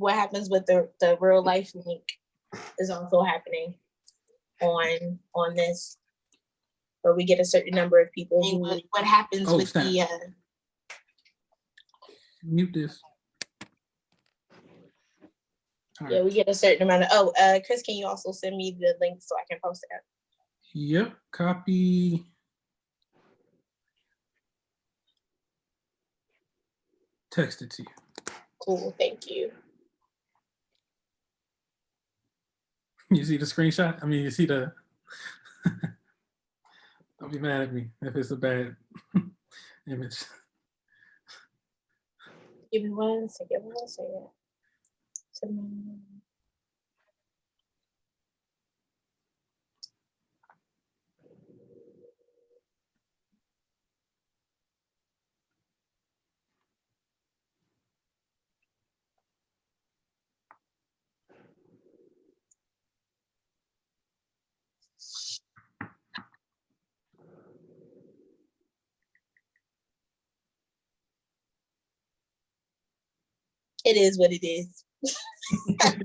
what happens with the real life link is also happening on this, where we get a certain number of people. What happens with snap. Mute this. Right. Yeah, we get a certain amount of. Chris, can you also send me the link so I can post it? Yep, copy. Text it to you. Cool, thank you. You see the screenshot? I mean, you see the. Don't be mad at me if it's a bad image. Give me one second. It is what it is. At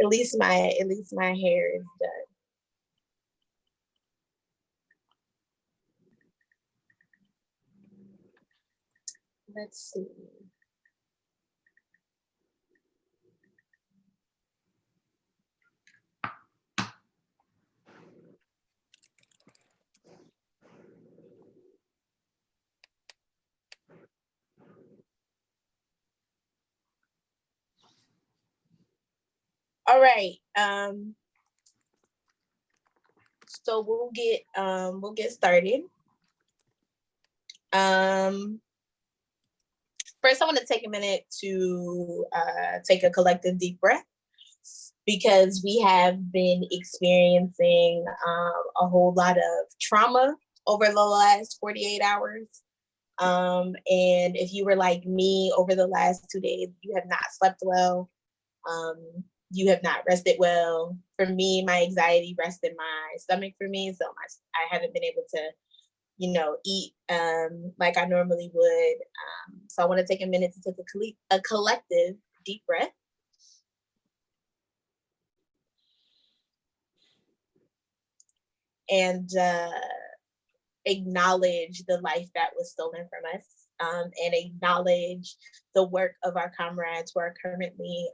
least my hair is done. Let's see. All right. So we'll get started. First, I want to take a minute to take a collective deep breath, because we have been experiencing a whole lot of trauma over the last 48 hours. And if you were like me over the last 2 days, you have not slept well. You have not rested well. For me, my anxiety rested my stomach for me, so I haven't been able to, eat like I normally would. So I want to take a minute to take a collective deep breath. And acknowledge the life that was stolen from us, and acknowledge the work of our comrades who are currently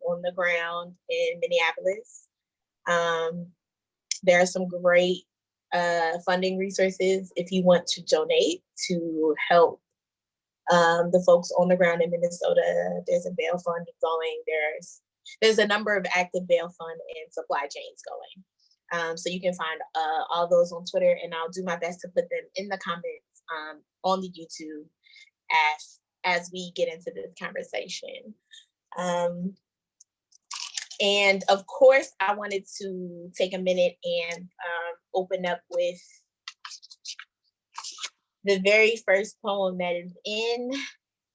on the ground in Minneapolis. There are some great funding resources if you want to donate to help the folks on the ground in Minnesota. There's a bail fund going. There's a number of active bail fund and supply chains going. So you can find all those on Twitter, and I'll do my best to put them in the comments on the YouTube as we get into this conversation. And of course, I wanted to take a minute and open up with the very first poem that is in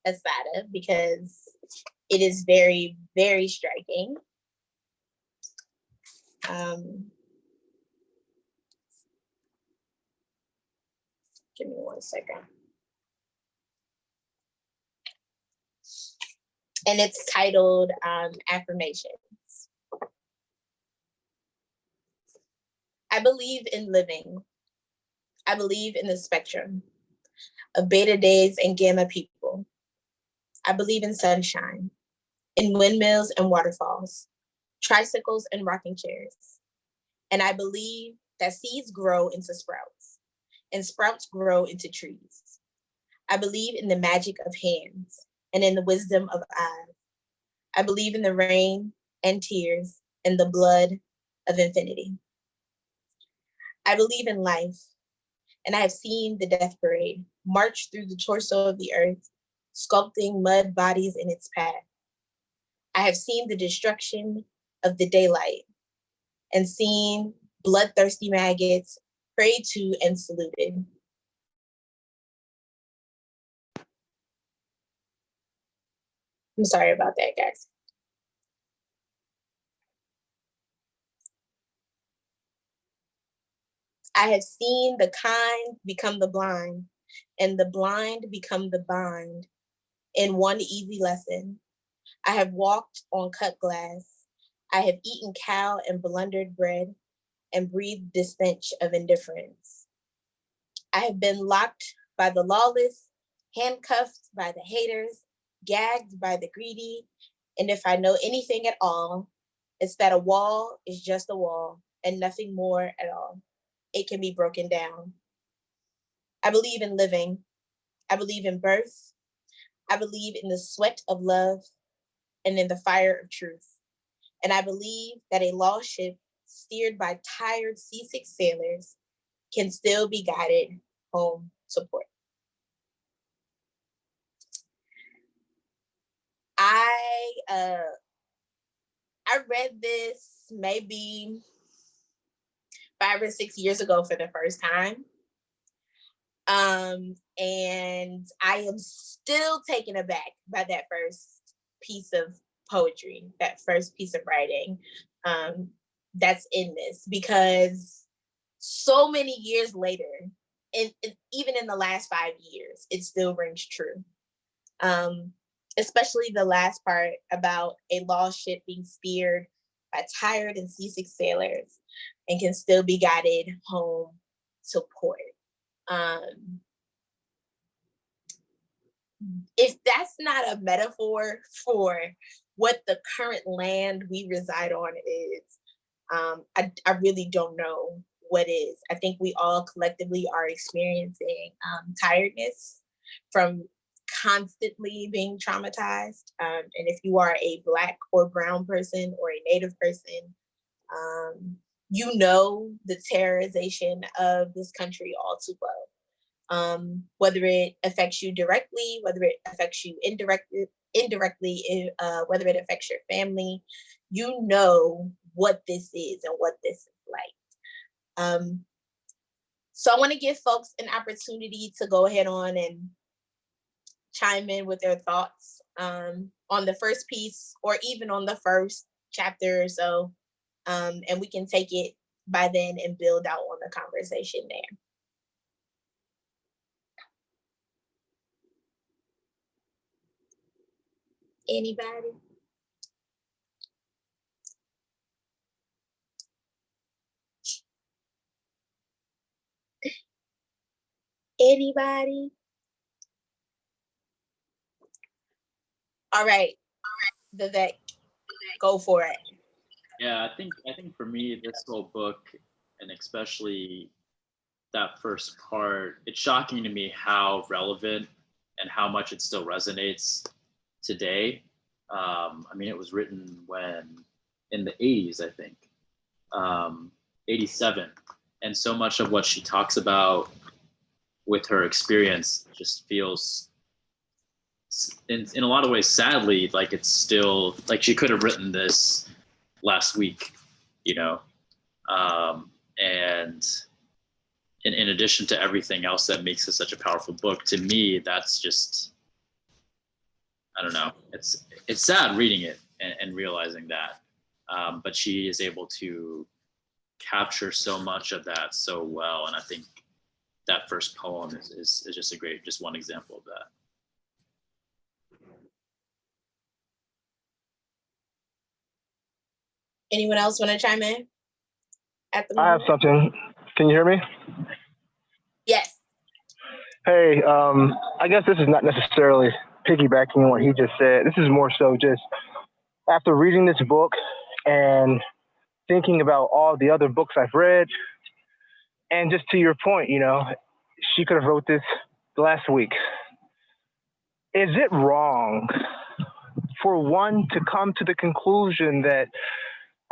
Assata, because it is very, very striking. Give me 1 second. And it's titled Affirmations. I believe in living. I believe in the spectrum of beta days and gamma people. I believe in sunshine, in windmills and waterfalls, tricycles and rocking chairs. And I believe that seeds grow into sprouts, and sprouts grow into trees. I believe in the magic of hands and in the wisdom of eyes. I believe in the rain and tears and the blood of infinity. I believe in life, and I have seen the death parade march through the torso of the earth, sculpting mud bodies in its path. I have seen the destruction of the daylight and seen bloodthirsty maggots prayed to and saluted. I'm sorry about that, guys. I have seen the kind become the blind, and the blind become the bind in one easy lesson. I have walked on cut glass. I have eaten cow and blundered bread and breathed the stench of indifference. I have been locked by the lawless, handcuffed by the haters, gagged by the greedy, and if I know anything at all, it's that a wall is just a wall and nothing more at all. It can be broken down. I believe in living. I believe in birth. I believe in the sweat of love and in the fire of truth. And I believe that a lost ship steered by tired seasick sailors can still be guided home to port. I read this maybe 5 or 6 years ago for the first time. And I am still taken aback by that first piece of poetry, that first piece of writing that's in this, because so many years later, and even in the last 5 years, it still rings true. Especially the last part about a lost ship being steered by tired and seasick sailors and can still be guided home to port. If that's not a metaphor for what the current land we reside on is, I really don't know what is. I think we all collectively are experiencing tiredness from constantly being traumatized. And if you are a Black or brown person or a Native person, you know the terrorization of this country all too well. Whether it affects you directly, whether it affects you indirectly, whether it affects your family, you know what this is and what this is like. So I want to give folks an opportunity to go ahead on and chime in with their thoughts on the first piece or even on the first chapter or so. And we can take it by then and build out on the conversation there. Anybody? Anybody? All right, Vivek, go for it. Yeah, I think for me, this whole book, and especially that first part, it's shocking to me how relevant and how much it still resonates today. I mean, it was written when in the 80s, I think, 87. And so much of what she talks about with her experience just feels, in a lot of ways, sadly, like it's still, like she could have written this last week, you know? And in addition to everything else that makes it such a powerful book, to me, that's just, I don't know. It's sad reading it and realizing that. But she is able to capture so much of that so well. And I think that first poem is just just one example of that. Anyone else want to chime in? I have something. Can you hear me? Yes. Hey, I guess this is not necessarily piggybacking on what he just said. This is more so just after reading this book and thinking about all the other books I've read, and just to your point, you know, she could have wrote this last week. Is it wrong for one to come to the conclusion that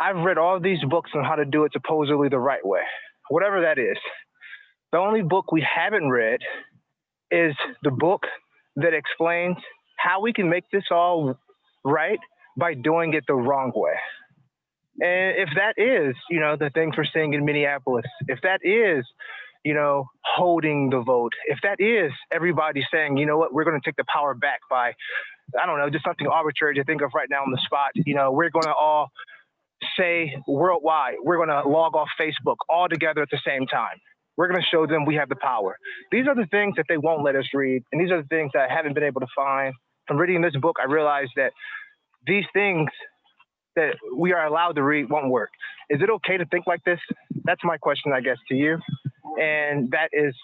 I've read all these books on how to do it supposedly the right way, whatever that is? The only book we haven't read is the book that explains how we can make this all right by doing it the wrong way. And if that is, you know, the thing for saying in Minneapolis, if that is, you know, holding the vote, if that is everybody saying, you know what, we're going to take the power back by, I don't know, just something arbitrary to think of right now on the spot, you know, we're going to all say worldwide, we're going to log off Facebook all together at the same time. We're going to show them we have the power. These are the things that they won't let us read. And these are the things that I haven't been able to find. From reading this book, I realized that these things that we are allowed to read won't work. Is it okay to think like this? That's my question, I guess, to you. And that is,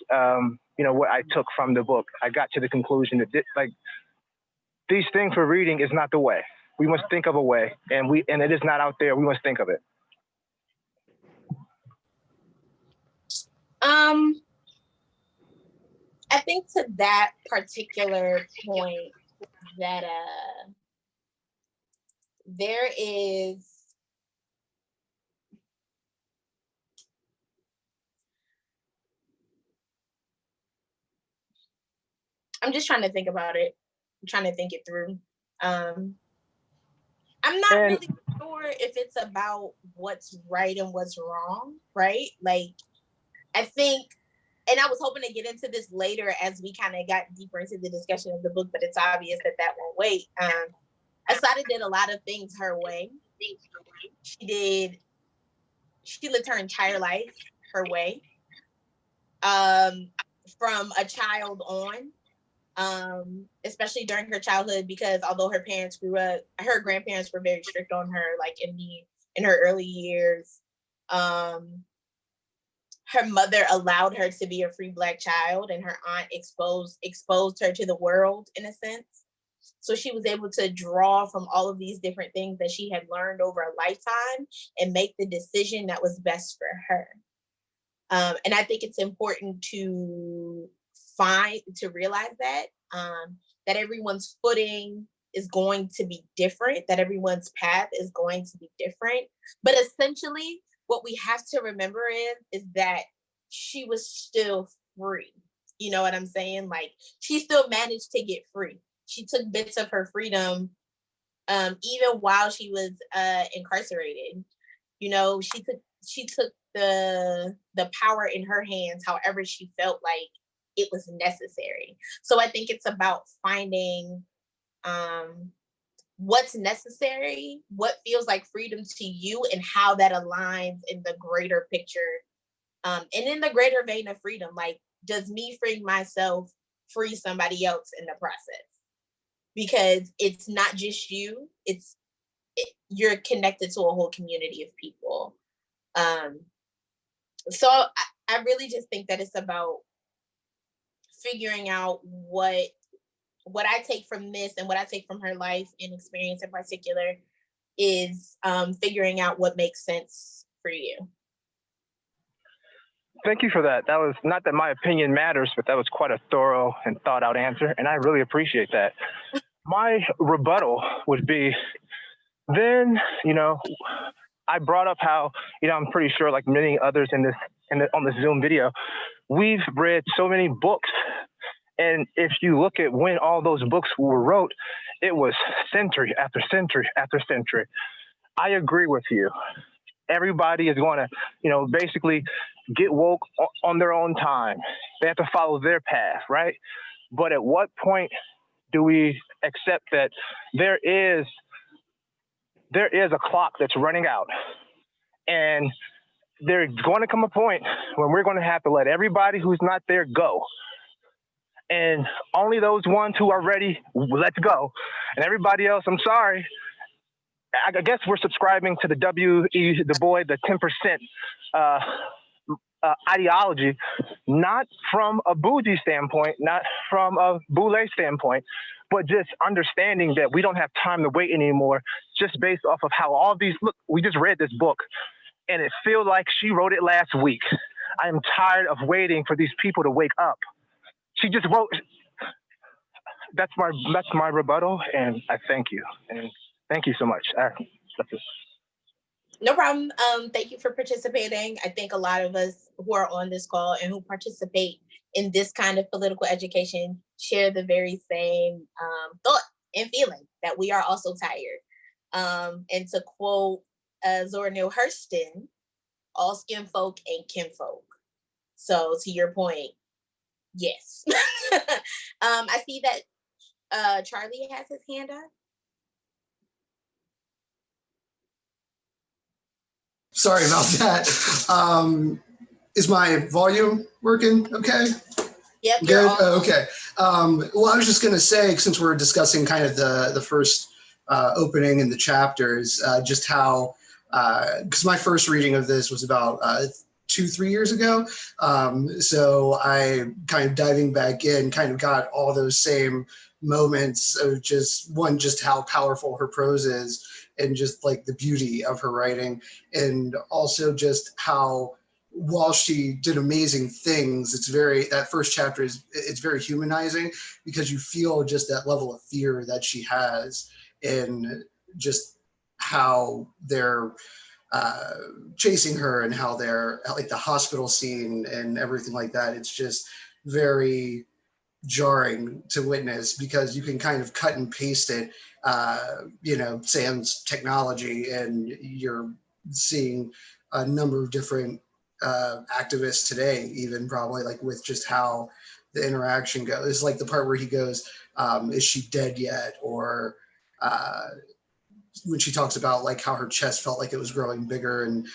what I took from the book. I got to the conclusion that these things we're reading is not the way. We must think of a way, and it is not out there. We must think of it. I think to that particular point that there is I'm just trying to think about it. I'm trying to think it through. I'm not really sure if it's about what's right and what's wrong, right? Like, I think, and I was hoping to get into this later as we kind of got deeper into the discussion of the book, but it's obvious that won't wait. Assata did a lot of things her way. She lived her entire life her way. From a child on, especially during her childhood, because although her parents grew up, her grandparents were very strict on her, like in her early years. Her mother allowed her to be a free Black child, and her aunt exposed her to the world in a sense. So she was able to draw from all of these different things that she had learned over a lifetime and make the decision that was best for her. And I think it's important to realize that everyone's footing is going to be different, that everyone's path is going to be different. But essentially, what we have to remember is that she was still free. You know what I'm saying? Like, she still managed to get free. She took bits of her freedom, even while she was incarcerated. You know, she took the power in her hands however she felt like it was necessary. So I think it's about finding what's necessary, what feels like freedom to you, and how that aligns in the greater picture, and in the greater vein of freedom. Like, does me freeing myself free somebody else in the process? Because it's not just you, you're connected to a whole community of people. So I really just think that it's about figuring out what I take from this and what I take from her life and experience in particular is figuring out what makes sense for you. Thank you for that. That was, not that my opinion matters, but that was quite a thorough and thought out answer, and I really appreciate that. My rebuttal would be, then, I brought up how, I'm pretty sure, like many others on this Zoom video, we've read so many books. And if you look at when all those books were wrote, it was century after century after century. I agree with you. Everybody is going to, basically get woke on their own time. They have to follow their path, right? But at what point do we accept that there is a clock that's running out, and there's going to come a point when we're going to have to let everybody who's not there go, and only those ones who are ready, let's go, and everybody else, I'm sorry. I guess we're subscribing to the W.E. Du Bois, the 10% ideology, not from a bougie standpoint, not from a boule standpoint, but just understanding that we don't have time to wait anymore, just based off of how all these, look, we just read this book and it feels like she wrote it last week. I am tired of waiting for these people to wake up. She just wrote, that's my rebuttal, and I thank you. And thank you so much. That's it. No problem. Thank you for participating. I think a lot of us who are on this call and who participate in this kind of political education share the very same thought and feeling that we are also tired. And to quote Zora Neale Hurston, all skin folk ain't kinfolk. So to your point, yes. I see that Charlie has his hand up. Sorry about that. Is my volume working okay? Yep. Good? Okay. Well, I was just going to say, since we're discussing kind of the first opening in the chapters, just how, because my first reading of this was about 2-3 years ago. So I kind of diving back in, kind of got all those same moments of just how powerful her prose is, and just like the beauty of her writing, and also just how, while she did amazing things, that first chapter it's very humanizing, because you feel just that level of fear that she has, and just how they're chasing her, and how they're like the hospital scene and everything like that. It's just very jarring to witness, because you can kind of cut and paste it, sans technology, and you're seeing a number of different activists today, even probably, like, with just how the interaction goes. It's like the part where he goes, is she dead yet? Or when she talks about like how her chest felt like it was growing bigger, and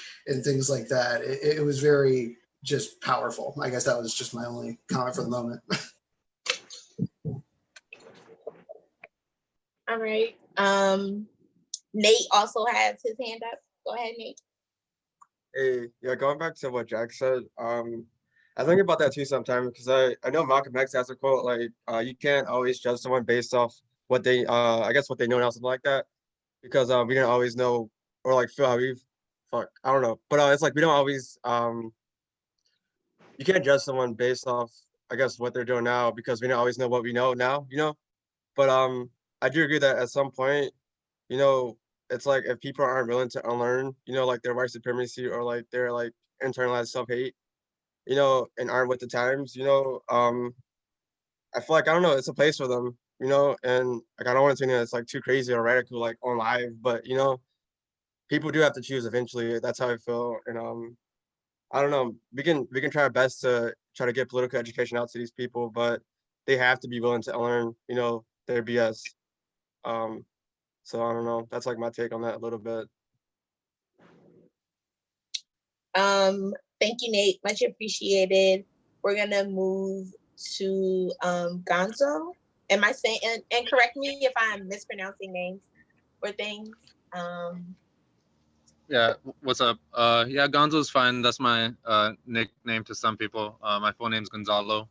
things like that. It was very just powerful. I guess that was just my only comment for the moment. All right. Nate also has his hand up. Go ahead, Nate. Hey, yeah, going back to what Jack said, I think about that too sometimes, because I know Malcolm X has a quote like, you can't always judge someone based off what they I guess what they know now, something like that, because we don't always know, or like feel how I don't know, but it's like we don't always you can't judge someone based off, I guess, what they're doing now, because we don't always know what we know now, But I do agree that at some point, you know, it's like if people aren't willing to unlearn, like their white supremacy, or like their like internalized self-hate, and aren't with the times, I feel like, I don't know, it's a place for them, and like I don't want to say it's like too crazy or radical like on live, but people do have to choose eventually. That's how I feel. And I don't know, we can try our best to try to get political education out to these people, but they have to be willing to unlearn, their BS. So I don't know. That's like my take on that a little bit. Thank you, Nate. Much appreciated. We're gonna move to Gonzo. Am I saying, and correct me if I'm mispronouncing names or things. Yeah, what's up? Yeah, Gonzo's fine. That's my nickname to some people. My full name's Gonzalo.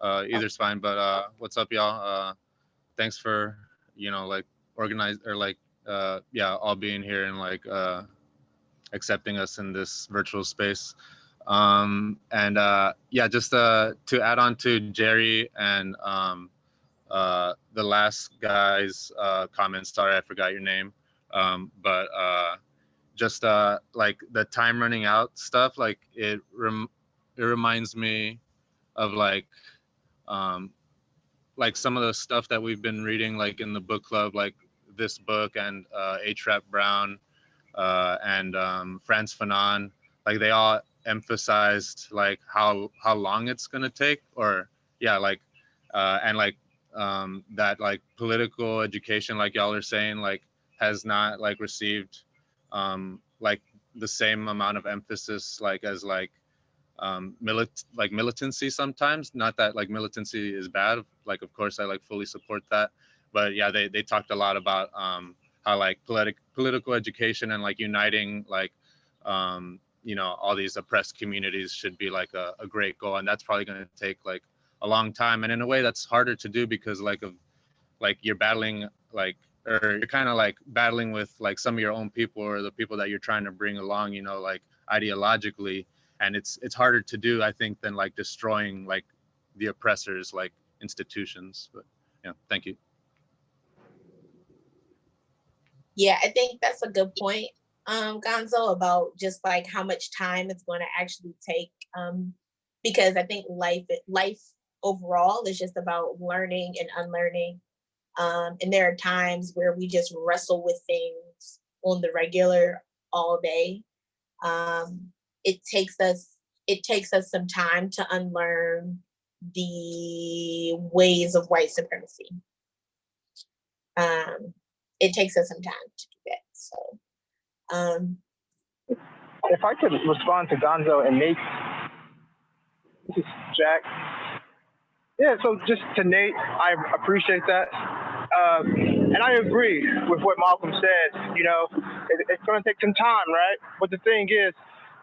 Either's fine, but what's up, y'all? Thanks for, like organize or like all being here and like accepting us in this virtual space. And just to add on to Jerry and the last guy's comments. Sorry, I forgot your name. But just like the time running out stuff, like it reminds me of like some of the stuff that we've been reading like in the book club, like this book and A. Brown and Frantz Fanon. Like they all emphasized like how long it's gonna take, or and like that like political education, like y'all are saying, like has not like received like the same amount of emphasis like as like militancy sometimes. Not that like militancy is bad, like of course I like fully support that, but yeah, they talked a lot about how like political education and like uniting like all these oppressed communities should be like a great goal, and that's probably going to take like a long time, and in a way that's harder to do because like of like you're battling like, or you're kind of like battling with like some of your own people or the people that you're trying to bring along, like ideologically, and it's harder to do, I think, than like destroying like the oppressors like institutions. But yeah, thank you. Yeah, I think that's a good point, Gonzo, about just like how much time it's going to actually take, because I think life overall is just about learning and unlearning. And there are times where we just wrestle with things on the regular all day. It takes us some time to unlearn the ways of white supremacy. It takes us some time to do that. So, if I could respond to Gonzo and Nate, this is Jack. Yeah, so just to Nate, I appreciate that. And I agree with what Malcolm said. You know, it's going to take some time, right? But the thing is,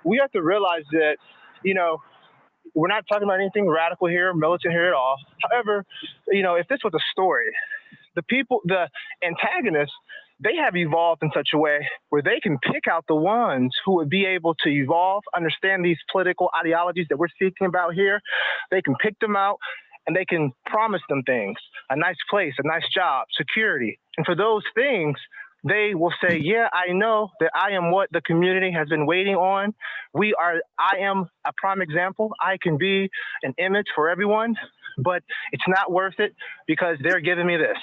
we have to realize that, you know, we're not talking about anything radical here, militant here at all. However, you know, if this was a story, the antagonists, they have evolved in such a way where they can pick out the ones who would be able to evolve, understand these political ideologies that we're speaking about here. They can pick them out and they can promise them things, a nice place, a nice job, security. And for those things, they will say, yeah, I know that I am what the community has been waiting on. I am a prime example. I can be an image for everyone, but it's not worth it because they're giving me this.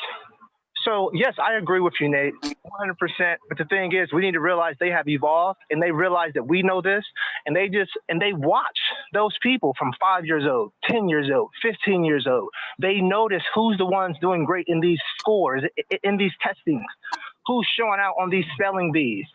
So yes, I agree with you, Nate, 100%. But the thing is, we need to realize they have evolved, and they realize that we know this, and they watch those people from 5 years old, 10 years old, 15 years old. They notice who's the ones doing great in these scores, in these testings, who's showing out on these spelling bees.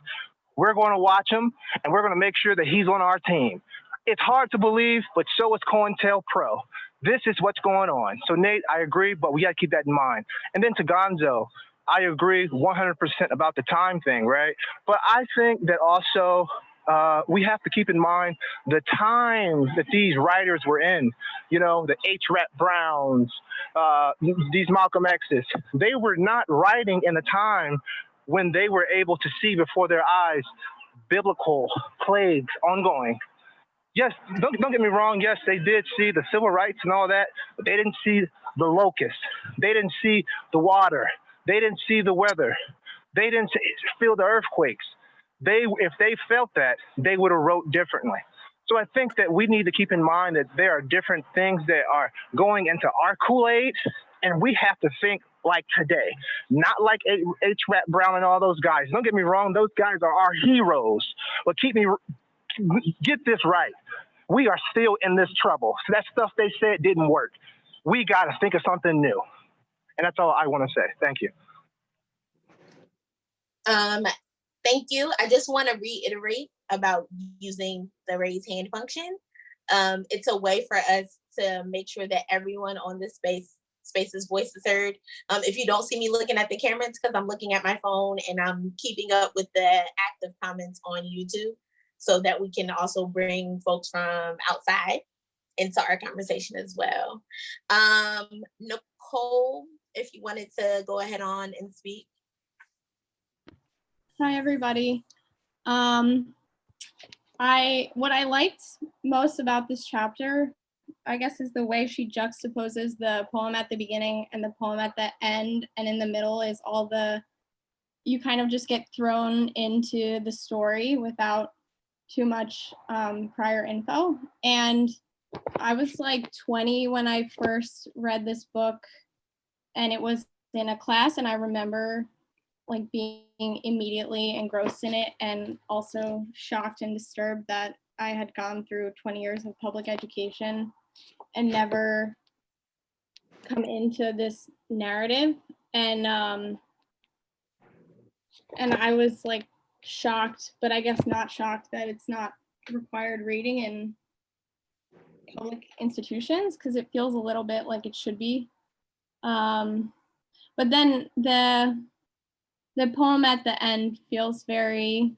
We're going to watch him, and we're going to make sure that he's on our team. It's hard to believe, but so is COINTELPRO. This is what's going on. So, Nate, I agree, but we got to keep that in mind. And then to Gonzo, I agree 100% about the time thing, right? But I think that also we have to keep in mind the times that these writers were in. You know, the H. Rap Browns, these Malcolm X's. They were not writing in a time when they were able to see before their eyes biblical plagues ongoing. Yes, don't get me wrong. Yes, they did see the civil rights and all that, but they didn't see the locusts. They didn't see the water. They didn't see the weather. They didn't feel the earthquakes. If they felt that, they would have wrote differently. So I think that we need to keep in mind that there are different things that are going into our Kool-Aid, and we have to think like today, not like H. Rap Brown and all those guys. Don't get me wrong; those guys are our heroes. But get this right. We are still in this trouble. So that stuff they said didn't work. We got to think of something new. And that's all I want to say. Thank you. Thank you. I just want to reiterate about using the raise hand function. It's a way for us to make sure that everyone on this space's voice is heard. If you don't see me looking at the camera, it's because I'm looking at my phone and I'm keeping up with the active comments on YouTube, so that we can also bring folks from outside into our conversation as well. Nicole, if you wanted to go ahead on and speak. Hi, everybody. What I liked most about this chapter, I guess, is the way she juxtaposes the poem at the beginning and the poem at the end, and in the middle is you kind of just get thrown into the story without too much prior info. And I was like 20 when I first read this book, and it was in a class, and I remember like being immediately engrossed in it, and also shocked and disturbed that I had gone through 20 years of public education and never come into this narrative. And I was like shocked, but I guess not shocked that it's not required reading in public institutions, because it feels a little bit like it should be. But then the poem at the end feels very,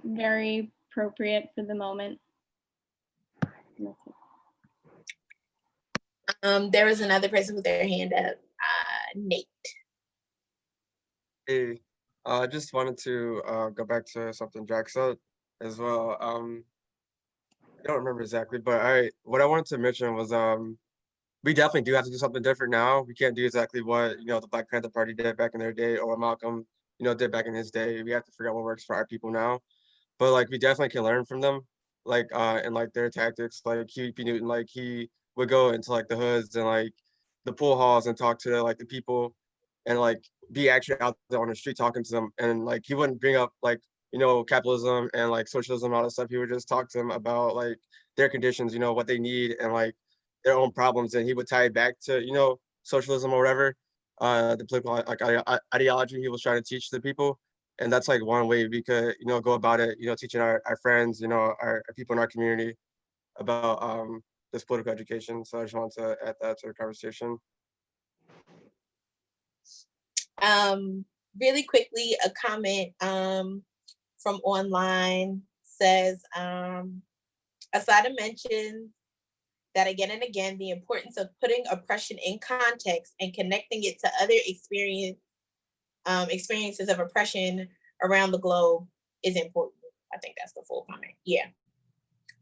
very appropriate for the moment. There was another person with their hand up, Nate. Hey, I just wanted to go back to something Jack said as well. I don't remember exactly, but what I wanted to mention was we definitely do have to do something different now. We can't do exactly what the Black Panther Party did back in their day, or Malcolm did back in his day. We have to figure out what works for our people now. But like we definitely can learn from them, like and like their tactics. Like Huey P. Newton, like he would go into like the hoods and like the pool halls and talk to like the people, and like be actually out there on the street talking to them. And like he wouldn't bring up like capitalism and like socialism and all that stuff. He would just talk to them about like their conditions, what they need, and like their own problems, and he would tie it back to socialism or whatever, the political like ideology he was trying to teach the people. And that's like one way we could go about it, teaching our friends, our people in our community about this political education. So I just wanted to add that to the conversation. Really quickly, a comment from online says, Assata mentions that again and again, the importance of putting oppression in context and connecting it to other experiences of oppression around the globe is important. I think that's the full comment. Yeah.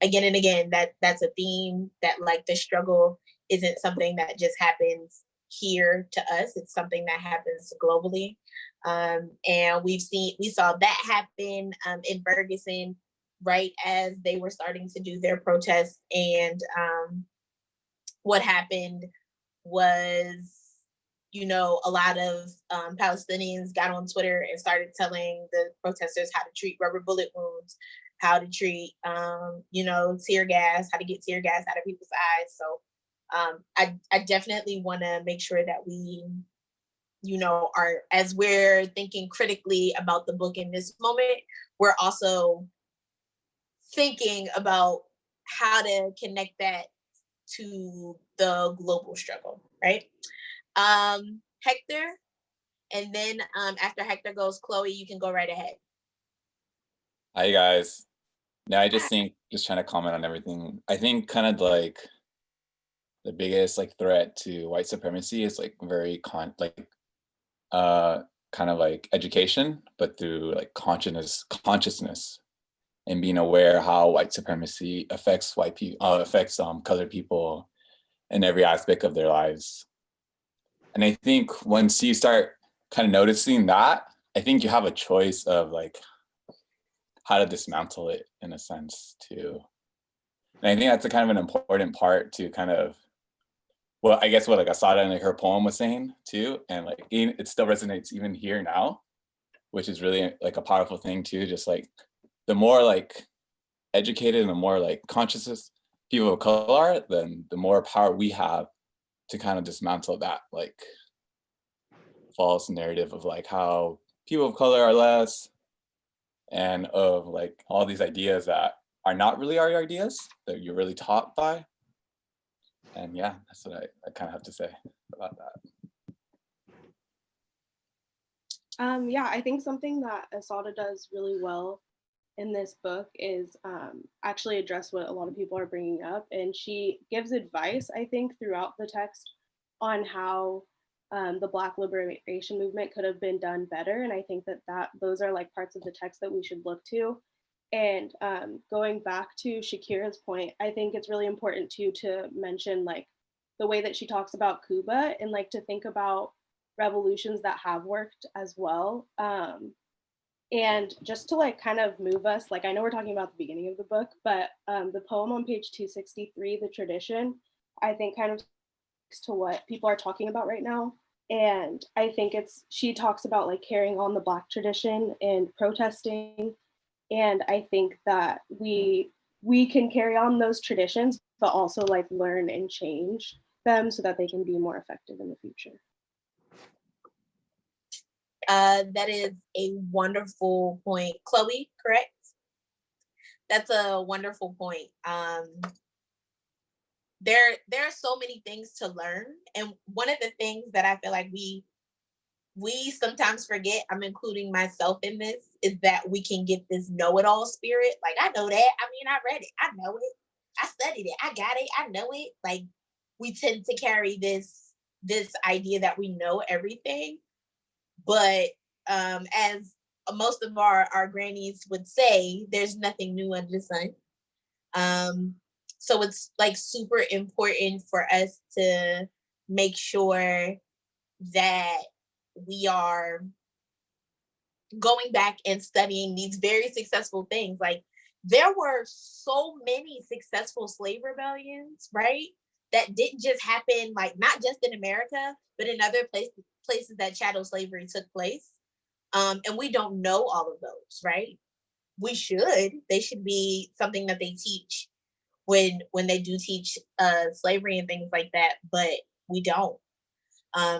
Again and again, that's a theme, that like the struggle isn't something that just happens here to us. It's something that happens globally. And we saw that happen in Ferguson right as they were starting to do their protests. And what happened was, a lot of Palestinians got on Twitter and started telling the protesters how to treat rubber bullet wounds, how to treat, tear gas, how to get tear gas out of people's eyes. So I definitely want to make sure that we, are, as we're thinking critically about the book in this moment, we're also thinking about how to connect that to the global struggle, right? Hector, and then after Hector goes Chloe, you can go right ahead. Hi guys. Now I just think, just trying to comment on everything. I think kind of like the biggest like threat to white supremacy is like very kind of like education, but through like consciousness and being aware how white supremacy affects colored people in every aspect of their lives. And I think once you start kind of noticing that, I think you have a choice of like how to dismantle it in a sense too. And I think that's a kind of an important part to kind of, well, I guess what like Assata and like her poem was saying too. And like it still resonates even here now, which is really like a powerful thing too. Just like the more like educated and the more like conscious people of color are, then the more power we have to kind of dismantle that like false narrative of like how people of color are less, and of like all these ideas that are not really our ideas that you're really taught by. And yeah, that's what I kind of have to say about that. Yeah, I think something that Assata does really well in this book is actually address what a lot of people are bringing up. And she gives advice, I think, throughout the text on how the Black liberation movement could have been done better. And I think that those are like parts of the text that we should look to. And going back to Shakira's point, I think it's really important too to mention like the way that she talks about Cuba and like to think about revolutions that have worked as well. And just to like kind of move us, like I know we're talking about the beginning of the book, but the poem on page 263, The Tradition, I think kind of speaks to what people are talking about right now. And I think she talks about like carrying on the Black tradition and protesting. And I think that we can carry on those traditions, but also like learn and change them so that they can be more effective in the future. That is a wonderful point. Chloe, correct? That's a wonderful point. There are so many things to learn. And one of the things that I feel like we sometimes forget, I'm including myself in this, is that we can get this know-it-all spirit. Like, I know that. I mean, I read it. I know it. I studied it. I got it. I know it. Like, we tend to carry this idea that we know everything. But as most of our grannies would say, there's nothing new under the sun. So it's like super important for us to make sure that we are going back and studying these very successful things. Like, there were so many successful slave rebellions, right? That didn't just happen, like not just in America, but in other places that chattel slavery took place. And we don't know all of those, right? We should. They should be something that they teach when they do teach slavery and things like that, but we don't.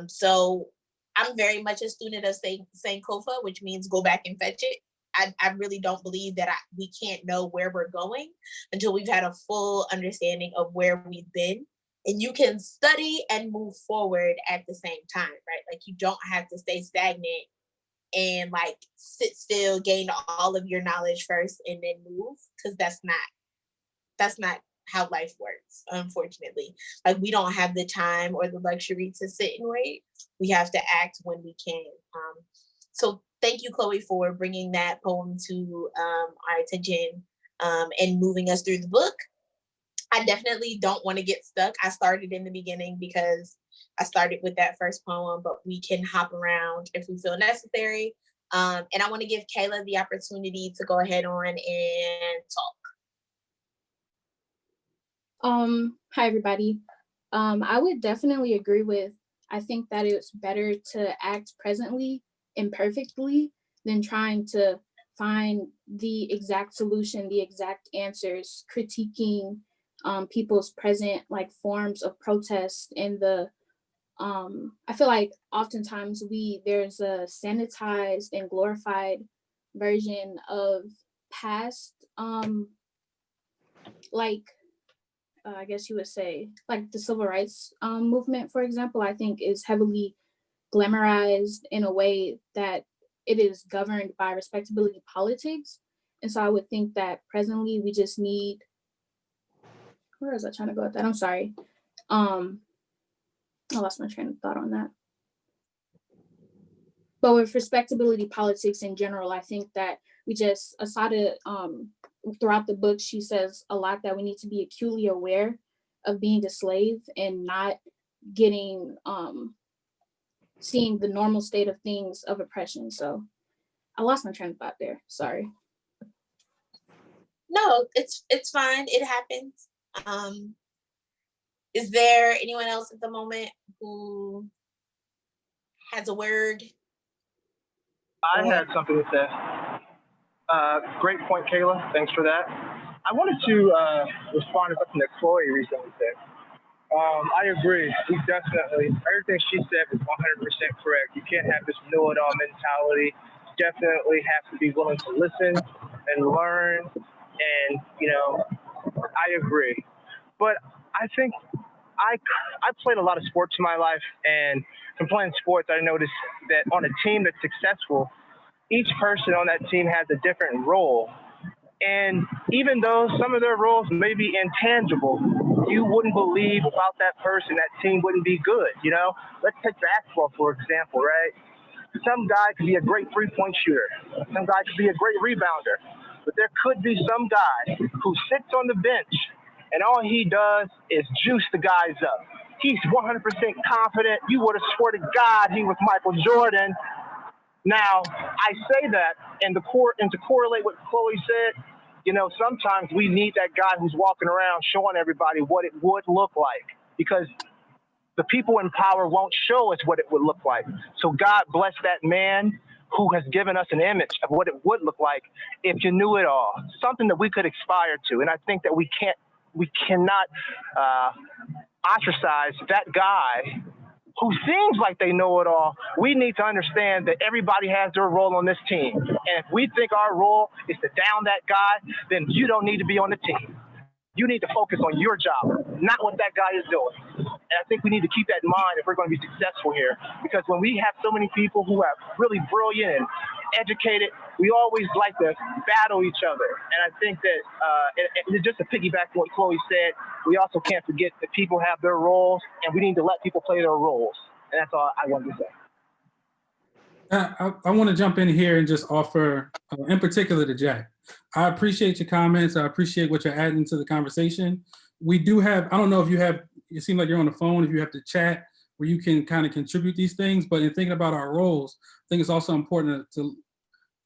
So I'm very much a student of Sankofa, which means go back and fetch it. I really don't believe that we can't know where we're going until we've had a full understanding of where we've been. And you can study and move forward at the same time, right? Like you don't have to stay stagnant and like sit still, gain all of your knowledge first and then move, because that's not how life works, unfortunately. Like we don't have the time or the luxury to sit and wait. We have to act when we can. So thank you, Chloe, for bringing that poem to our attention and moving us through the book. I definitely don't want to get stuck. I started in the beginning because I started with that first poem, but we can hop around if we feel necessary. And I want to give Kayla the opportunity to go ahead on and talk. Hi everybody. I would definitely agree with, I think that it's better to act presently, imperfectly, than trying to find the exact solution, the exact answers, critiquing people's present like forms of protest and the I feel like oftentimes there's a sanitized and glorified version of past I guess you would say like the civil rights movement, for example, I think is heavily glamorized in a way that it is governed by respectability politics. And so I would think that presently we just need, where was I trying to go with that? I'm sorry. I lost my train of thought on that. But with respectability politics in general, I think that Assata, throughout the book, she says a lot that we need to be acutely aware of being a slave and not getting, seeing the normal state of things of oppression. So I lost my train of thought there, sorry. No, it's fine, it happens. Is there anyone else at the moment who has a word? I had something to say. Great point, Kayla. Thanks for that. I wanted to respond to something that Chloe recently said. I agree. We definitely, everything she said was 100% correct. You can't have this know-it-all mentality. Definitely have to be willing to listen and learn. And, I agree. But I think I played a lot of sports in my life, and from playing sports, I noticed that on a team that's successful, each person on that team has a different role. And even though some of their roles may be intangible, you wouldn't believe without that person, that team wouldn't be good, Let's take basketball, for example, right? Some guy could be a great three-point shooter. Some guy could be a great rebounder. But there could be some guy who sits on the bench and all he does is juice the guys up. He's 100% confident. You would have swore to God he was Michael Jordan. Now, I say that and to correlate what Chloe said, sometimes we need that guy who's walking around showing everybody what it would look like, because the people in power won't show us what it would look like. So God bless that man who has given us an image of what it would look like if you knew it all, something that we could aspire to. And I think that we cannot ostracize that guy who seems like they know it all. We need to understand that everybody has their role on this team. And if we think our role is to down that guy, then you don't need to be on the team. You need to focus on your job, not what that guy is doing. And I think we need to keep that in mind if we're going to be successful here. Because when we have so many people who are really brilliant and educated, we always like to battle each other. And I think that, and just to piggyback on what Chloe said, we also can't forget that people have their roles, and we need to let people play their roles. And that's all I wanted to say. I want to jump in here and just offer, in particular to Jack, I appreciate your comments. I appreciate what you're adding to the conversation. We do have, I don't know if you have, it seems like you're on the phone, if you have to chat where you can kind of contribute these things, but in thinking about our roles, I think it's also important to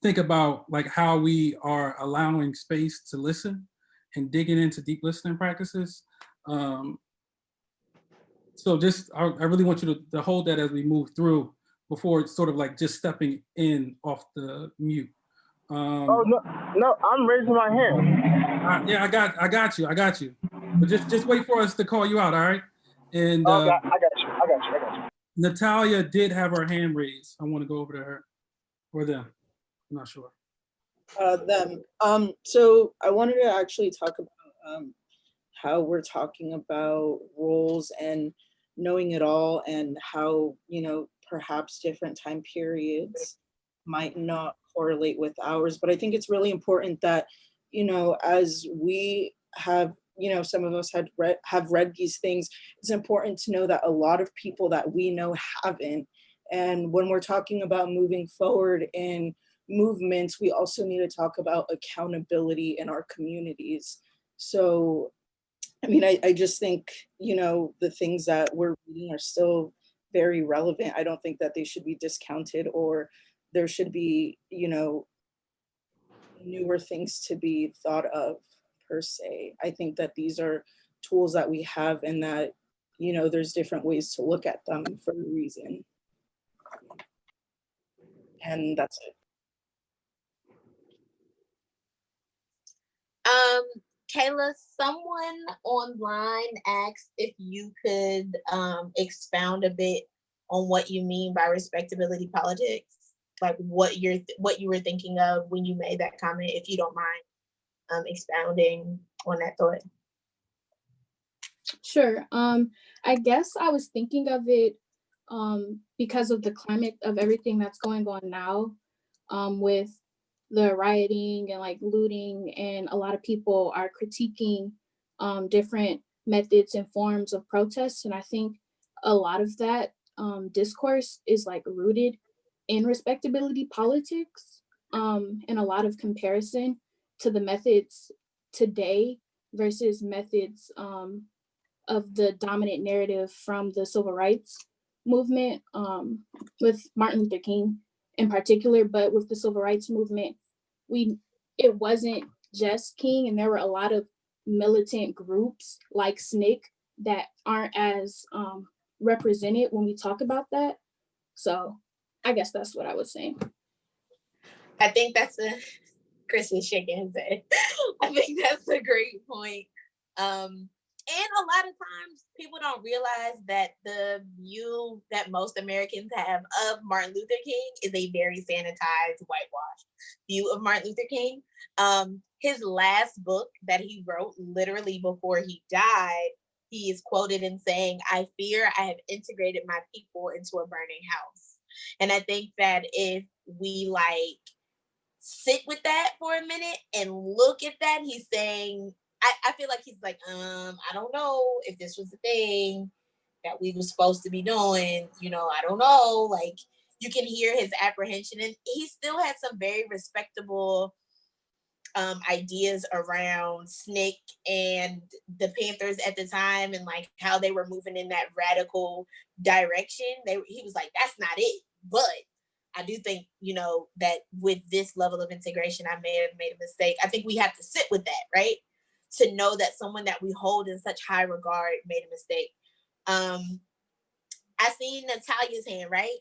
think about like how we are allowing space to listen and digging into deep listening practices. So just, I really want you to hold that as we move through before it's sort of like just stepping in off the mute. Oh, no, I'm raising my hand. Yeah, I got you. But just wait for us to call you out, all right? And I got you. Natalia did have her hand raised. I want to go over to her or them. I'm not sure. Them. So I wanted to actually talk about how we're talking about roles and knowing it all, and how, you know, perhaps different time periods might not correlate with ours. But I think it's really important that, you know, as we have, you know, some of us have read these things, it's important to know that a lot of people that we know haven't. And when we're talking about moving forward in movements, we also need to talk about accountability in our communities. So, I mean, I just think, you know, the things that we're reading are still very relevant. I don't think that they should be discounted, or there should be, you know, newer things to be thought of per se. I think that these are tools that we have, and that, you know, there's different ways to look at them for a reason. And that's it. Kayla, someone online asked if you could expound a bit on what you mean by respectability politics, like what you were thinking of when you made that comment, if you don't mind expounding on that thought. Sure. I guess I was thinking of it because of the climate of everything that's going on now, with the rioting and like looting, and a lot of people are critiquing different methods and forms of protest. And I think a lot of that discourse is like rooted in respectability politics, and a lot of comparison to the methods today versus methods of the dominant narrative from the civil rights movement, with Martin Luther King in particular. But with the civil rights movement, it wasn't just King, and there were a lot of militant groups like SNCC that aren't as represented when we talk about that. So I guess that's what I was saying. I think that's Chris is shaking his head. I think that's a great point. And a lot of times people don't realize that the view that most Americans have of Martin Luther King is a very sanitized, whitewashed view of Martin Luther King. His last book that he wrote literally before he died, he is quoted in saying, "I fear I have integrated my people into a burning house." And I think that if we like sit with that for a minute and look at that, he's saying, I feel like he's like, I don't know if this was the thing that we were supposed to be doing. You know, I don't know. Like, you can hear his apprehension, and he still had some very respectable ideas around SNCC and the Panthers at the time, and like how they were moving in that radical direction. He was like, that's not it. But I do think, you know, that with this level of integration, I may have made a mistake. I think we have to sit with that, right? To know that someone that we hold in such high regard made a mistake. I seen Natalia's hand, right?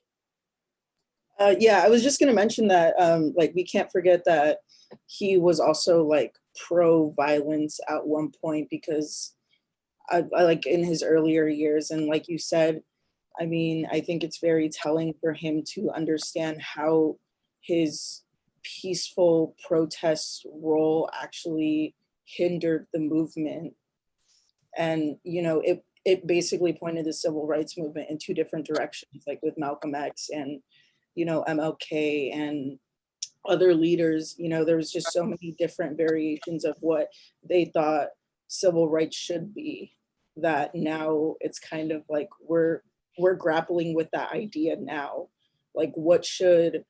Yeah, I was just gonna mention that, like, we can't forget that he was also like pro-violence at one point, because I like in his earlier years, and like you said, I mean, I think it's very telling for him to understand how his peaceful protest role actually hindered the movement. And, you know, it basically pointed the civil rights movement in two different directions, like with Malcolm X and, you know, MLK and other leaders. You know, there was just so many different variations of what they thought civil rights should be, that now it's kind of like we're grappling with that idea now. Like, what should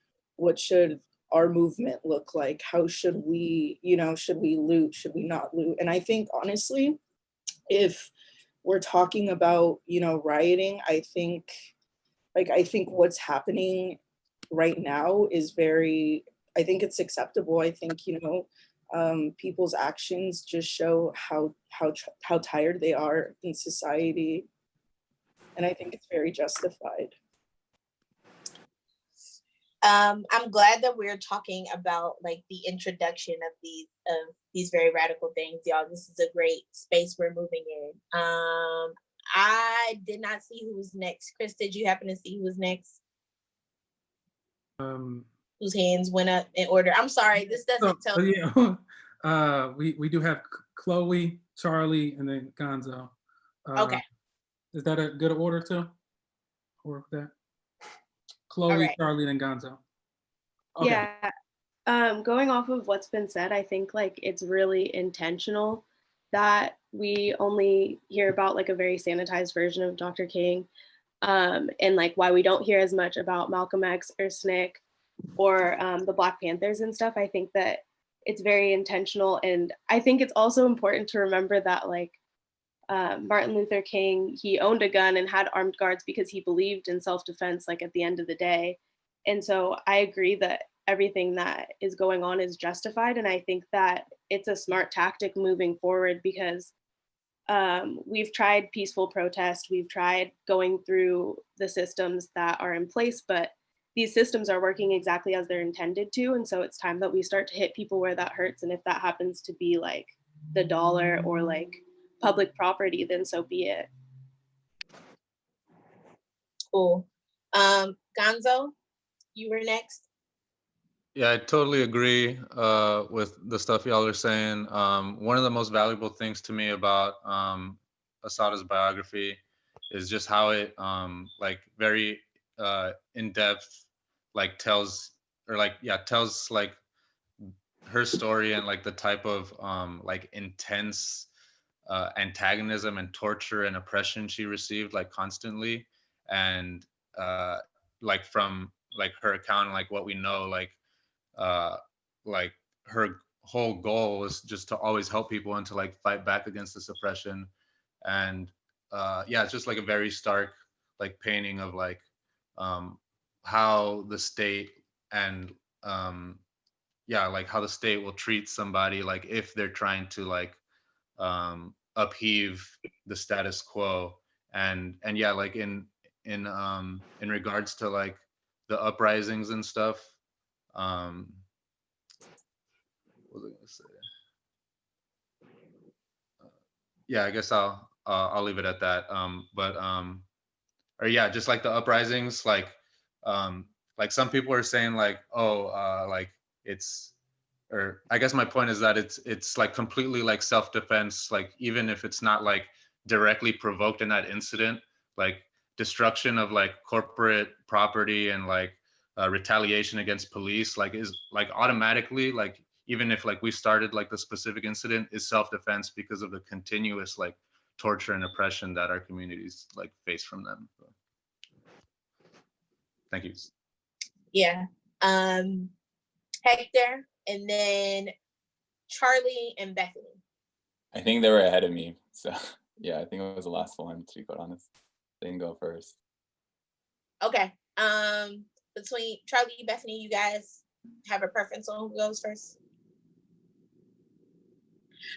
our movement look like? How should we, you know, should we loot? Should we not loot? And I think honestly, if we're talking about, you know, rioting, I think what's happening right now is I think it's acceptable. I think, you know, people's actions just show how tired they are in society. And I think it's very justified. I'm glad that we're talking about like the introduction of these very radical things, y'all. This is a great space we're moving in. I did not see who was next. Chris, did you happen to see who was next? Whose hands went up in order? I'm sorry, this doesn't tell me. Yeah. We do have Chloe, Charlie, and then Gonzo. Okay. Is that a good order too? Or that? Chloe, All right. Charlie, then Gonzo. Okay. Yeah. Going off of what's been said, I think like it's really intentional that we only hear about like a very sanitized version of Dr. King, and like why we don't hear as much about Malcolm X or SNCC or the Black Panthers and stuff. I think that it's very intentional, and I think it's also important to remember that like Martin Luther King, he owned a gun and had armed guards because he believed in self-defense, like at the end of the day. And so I agree that everything that is going on is justified. And I think that it's a smart tactic moving forward because we've tried peaceful protest, we've tried going through the systems that are in place, but these systems are working exactly as they're intended to. And so it's time that we start to hit people where that hurts. And if that happens to be like the dollar or like public property, then so be it. Cool. Gonzo, you were next. Yeah, I totally agree with the stuff y'all are saying. One of the most valuable things to me about Assata's biography is just how it like very in depth like tells like her story and like the type of like intense antagonism and torture and oppression she received like constantly, and like from like her account and like what we know, like her whole goal was just to always help people and to like fight back against this oppression. And yeah, it's just like a very stark like painting of like how the state and yeah, like how the state will treat somebody like if they're trying to like upheave the status quo. And yeah, like in regards to like the uprisings and stuff, what was I gonna say? Yeah, I guess I'll leave it at that. Or yeah, just like the uprisings, like some people are saying like, oh, like it's, or I guess my point is that it's like completely like self-defense, like even if it's not like directly provoked in that incident, like destruction of like corporate property and like retaliation against police, like is like automatically like even if like we started like the specific incident is self-defense because of the continuous like torture and oppression that our communities like face from them. So, thank you. Yeah. Hector, and then Charlie and Bethany. I think they were ahead of me. So yeah, I think it was the last one, to be quite honest. They can go first. Okay. Between Charlie and Bethany, you guys have a preference on who goes first?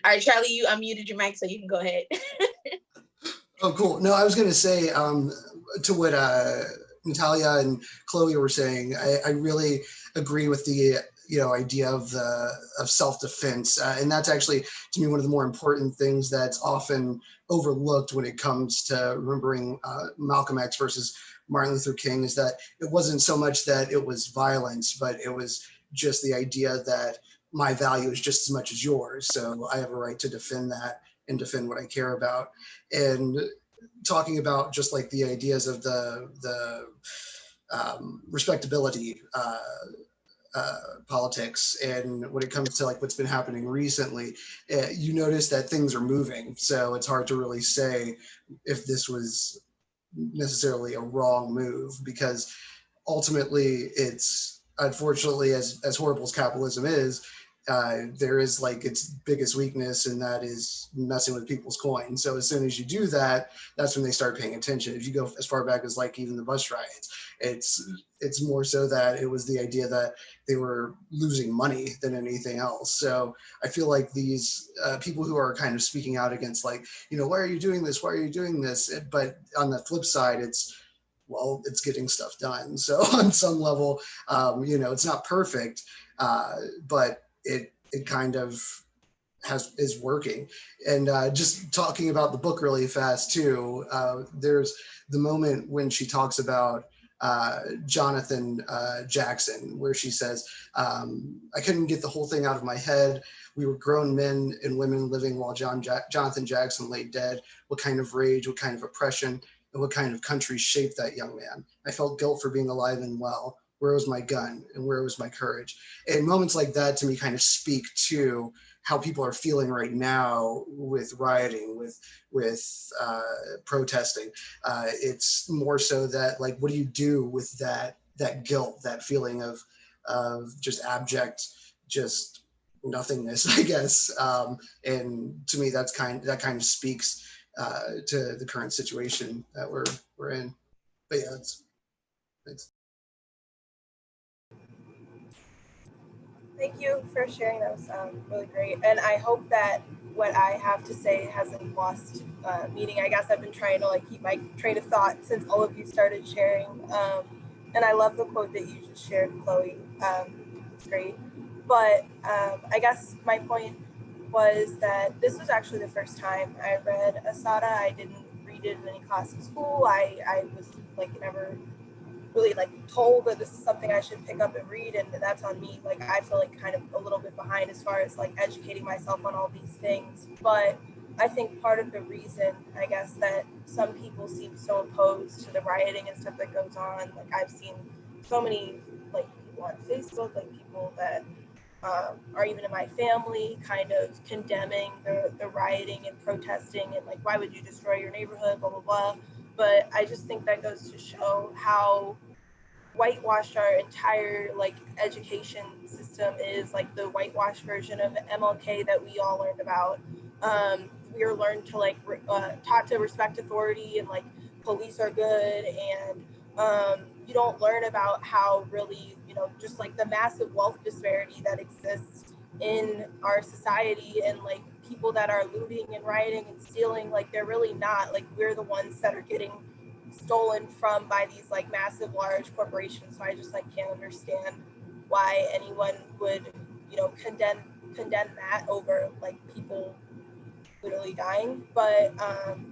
All right, Charlie, you unmuted your mic, so you can go ahead. Oh, cool. No, I was going to say to what Natalia and Chloe were saying, I really agree with the idea of self-defense, and that's actually to me one of the more important things that's often overlooked when it comes to remembering Malcolm X versus Martin Luther King, is that it wasn't so much that it was violence, but it was just the idea that my value is just as much as yours, so I have a right to defend that and defend what I care about. And talking about just like the ideas of the respectability politics, and when it comes to like what's been happening recently, you notice that things are moving. So it's hard to really say if this was necessarily a wrong move, because ultimately it's unfortunately, as horrible as capitalism is, there is like its biggest weakness, and that is messing with people's coins. So as soon as you do that, that's when they start paying attention. If you go as far back as like even the bus riots, it's more so that it was the idea that they were losing money than anything else. So I feel like these people who are kind of speaking out against like, why are you doing this? Why are you doing this? But on the flip side, it's getting stuff done. So on some level, it's not perfect, but it kind of is working. And just talking about the book really fast too, there's the moment when she talks about Jonathan Jackson, where she says, I couldn't get the whole thing out of my head. We were grown men and women living while Jonathan Jackson lay dead. What kind of rage, what kind of oppression, and what kind of country shaped that young man? I felt guilt for being alive and well. Where was my gun and where was my courage? And moments like that to me kind of speak to how people are feeling right now with rioting, with protesting. It's more so that, like, what do you do with that guilt, that feeling of just abject, just nothingness, I guess. And to me, that kind of speaks to the current situation that we're in. But yeah, it's Thank you for sharing. That was really great. And I hope that what I have to say hasn't lost meaning. I guess I've been trying to like keep my train of thought since all of you started sharing. And I love the quote that you just shared, Chloe. It's great. But I guess my point was that this was actually the first time I read Assata. I didn't read it in any class in school. I was like never really like told that this is something I should pick up and read, and that's on me. Like I feel like kind of a little bit behind as far as like educating myself on all these things. But I think part of the reason, I guess, that some people seem so opposed to the rioting and stuff that goes on, like I've seen so many like people on Facebook, like people that are even in my family kind of condemning the rioting and protesting and like, why would you destroy your neighborhood, blah, blah, blah. But I just think that goes to show how whitewashed our entire like education system is, like the whitewashed version of MLK that we all learned about. We are learned to like taught to respect authority and like police are good, and you don't learn about how really, you know, just like the massive wealth disparity that exists in our society, and like people that are looting and rioting and stealing, like they're really not, like we're the ones that are getting stolen from by these like massive large corporations. So I just like can't understand why anyone would, you know, condemn that over like people literally dying. But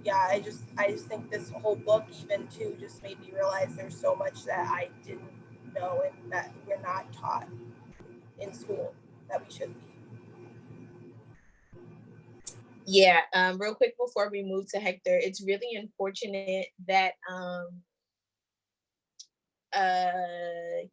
yeah, I just think this whole book even too just made me realize there's so much that I didn't know and that we're not taught in school that we should be. Yeah, real quick before we move to Hector, it's really unfortunate that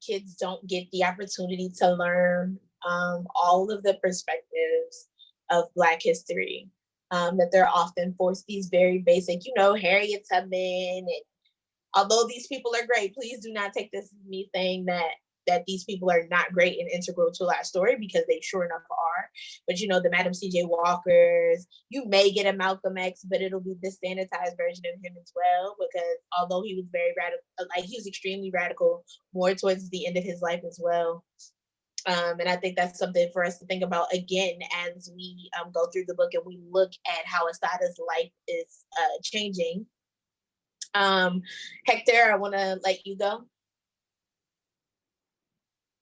kids don't get the opportunity to learn all of the perspectives of Black history, that they're often forced these very basic, you know, Harriet Tubman, and although these people are great, please do not take this as me saying that these people are not great and integral to our story, because they sure enough are. But you know, the Madam C.J. Walkers, you may get a Malcolm X, but it'll be the sanitized version of him as well, because although he was very radical, like he was extremely radical more towards the end of his life as well. And I think that's something for us to think about again as we go through the book and we look at how Assata's life is changing. Hector, I want to let you go.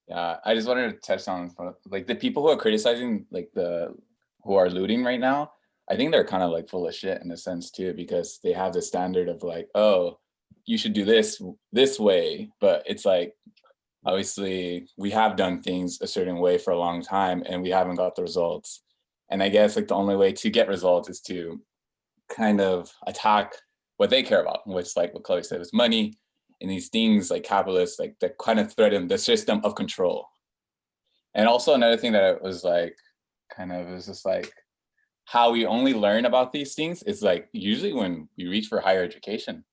Yeah, I just wanted to touch on like the people who are criticizing like who are looting right now. I think they're kind of like full of shit in a sense too, because they have the standard of like, oh, you should do this way, but it's like obviously we have done things a certain way for a long time and we haven't got the results. And I guess like the only way to get results is to kind of attack what they care about, which like what Chloe said was money. And these things like capitalists, like that kind of threaten the system of control. And also another thing that was like, kind of is just like how we only learn about these things is like usually when we reach for higher education.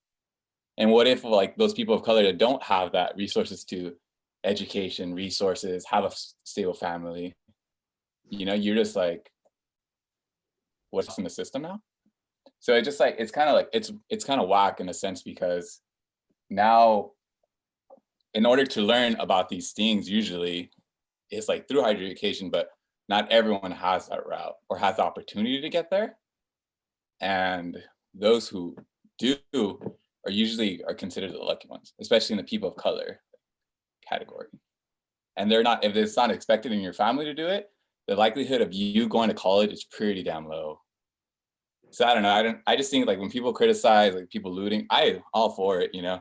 And what if like those people of color that don't have that resources to education, resources, have a stable family, you know, you're just like, what's in the system now? So it just like, it's kind of like, it's kind of whack in a sense, because now, in order to learn about these things, usually it's like through higher education, but not everyone has that route or has the opportunity to get there. And those who do are usually considered the lucky ones, especially in the people of color category. And they're not, if it's not expected in your family to do it, the likelihood of you going to college is pretty damn low. So I don't know, I just think like when people criticize like people looting, I'm all for it, you know.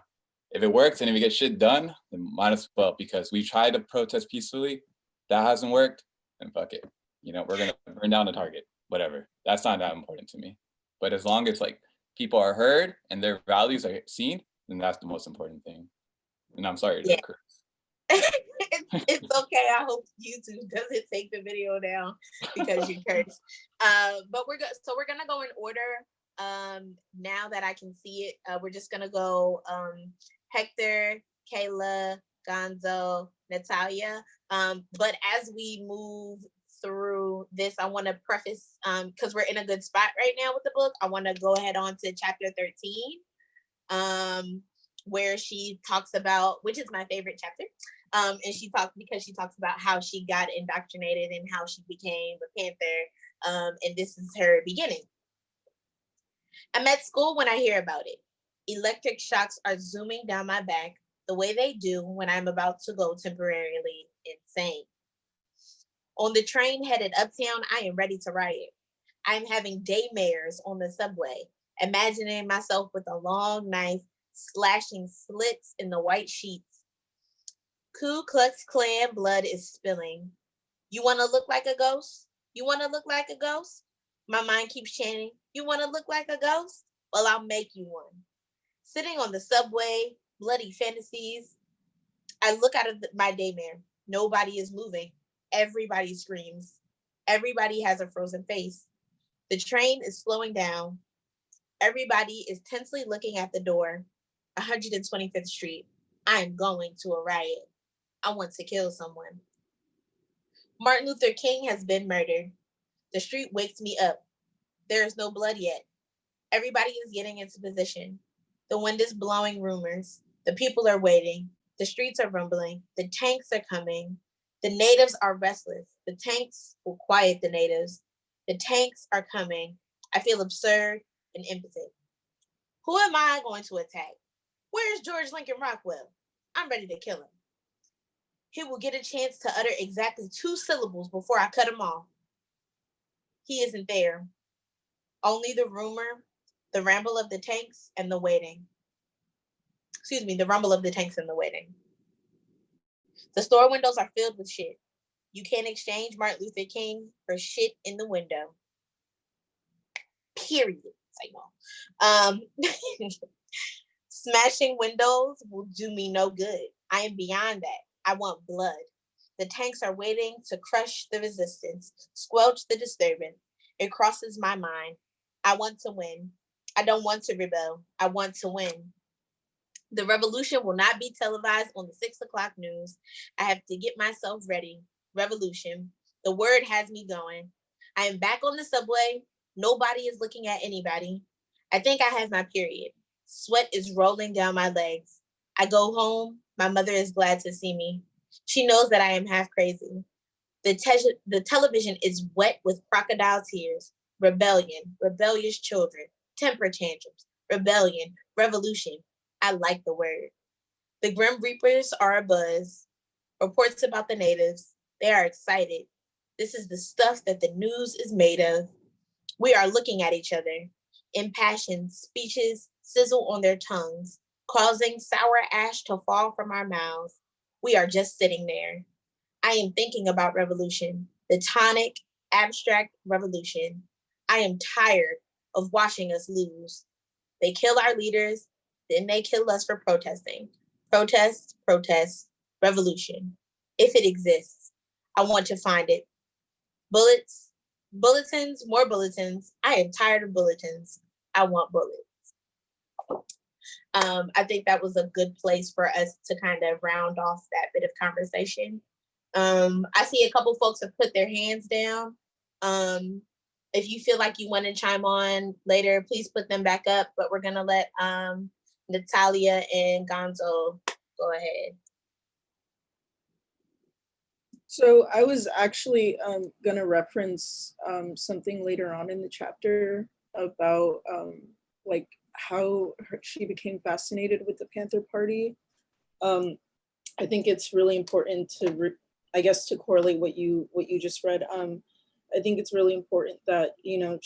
if it works and if we get shit done, then might as well, because we tried to protest peacefully. That hasn't worked, then fuck it. You know, we're gonna burn down the Target, whatever. That's not that important to me. But as long as like people are heard and their values are seen, then that's the most important thing. And I'm sorry to curse. It's okay. I hope YouTube doesn't take the video down because you cursed. But we're good. So we're gonna go in order. Now that I can see it, we're just gonna go Hector, Kayla, Gonzo, Natalia. But as we move through this, I want to preface, because we're in a good spot right now with the book, I want to go ahead on to chapter 13, where she talks about, which is my favorite chapter, and she talks about how she got indoctrinated and how she became a Panther, and this is her beginning. I'm at school when I hear about it. Electric shocks are zooming down my back the way they do when I'm about to go temporarily insane. On the train headed uptown, I am ready to riot. I'm having daymares on the subway, imagining myself with a long knife slashing slits in the white sheets. Ku Klux Klan blood is spilling. You want to look like a ghost? You want to look like a ghost? My mind keeps chanting, you want to look like a ghost? Well, I'll make you one. Sitting on the subway, bloody fantasies. I look out of my daymare. Nobody is moving. Everybody screams. Everybody has a frozen face. The train is slowing down. Everybody is tensely looking at the door. 125th Street. I am going to a riot. I want to kill someone. Martin Luther King has been murdered. The street wakes me up. There is no blood yet. Everybody is getting into position. The wind is blowing rumors. The people are waiting. The streets are rumbling. The tanks are coming. The natives are restless. The tanks will quiet the natives. The tanks are coming. I feel absurd and impotent. Who am I going to attack? Where's George Lincoln Rockwell? I'm ready to kill him. He will get a chance to utter exactly 2 syllables before I cut him off. He isn't there. Only the rumor, the ramble of the tanks, and the waiting. Excuse me, the rumble of the tanks and the waiting. The store windows are filled with shit. You can't exchange Martin Luther King for shit in the window. Period. Smashing windows will do me no good. I am beyond that. I want blood. The tanks are waiting to crush the resistance, squelch the disturbance. It crosses my mind. I want to win. I don't want to rebel. I want to win. The revolution will not be televised on the 6 o'clock news. I have to get myself ready. Revolution. The word has me going. I am back on the subway. Nobody is looking at anybody. I think I have my period. Sweat is rolling down my legs. I go home. My mother is glad to see me. She knows that I am half crazy. The television is wet with crocodile tears. Rebellion, rebellious children, temper tantrums, rebellion, revolution. I like the word. The Grim Reapers are abuzz. Reports about the natives. They are excited. This is the stuff that the news is made of. We are looking at each other. Impassioned speeches sizzle on their tongues, causing sour ash to fall from our mouths. We are just sitting there. I am thinking about revolution, the tonic, abstract revolution. I am tired of watching us lose. They kill our leaders, then they kill us for protesting. Protest, protest, revolution. If it exists, I want to find it. Bullets, bulletins, more bulletins. I am tired of bulletins. I want bullets. I think that was a good place for us to kind of round off that bit of conversation. I see a couple folks have put their hands down. If you feel like you want to chime on later, please put them back up, but we're gonna let Natalia and Gonzo go ahead. So I was actually gonna reference something later on in the chapter about like how she became fascinated with the Panther Party. I think it's really important to, I guess, to correlate what you just read. I think it's really important that, you know,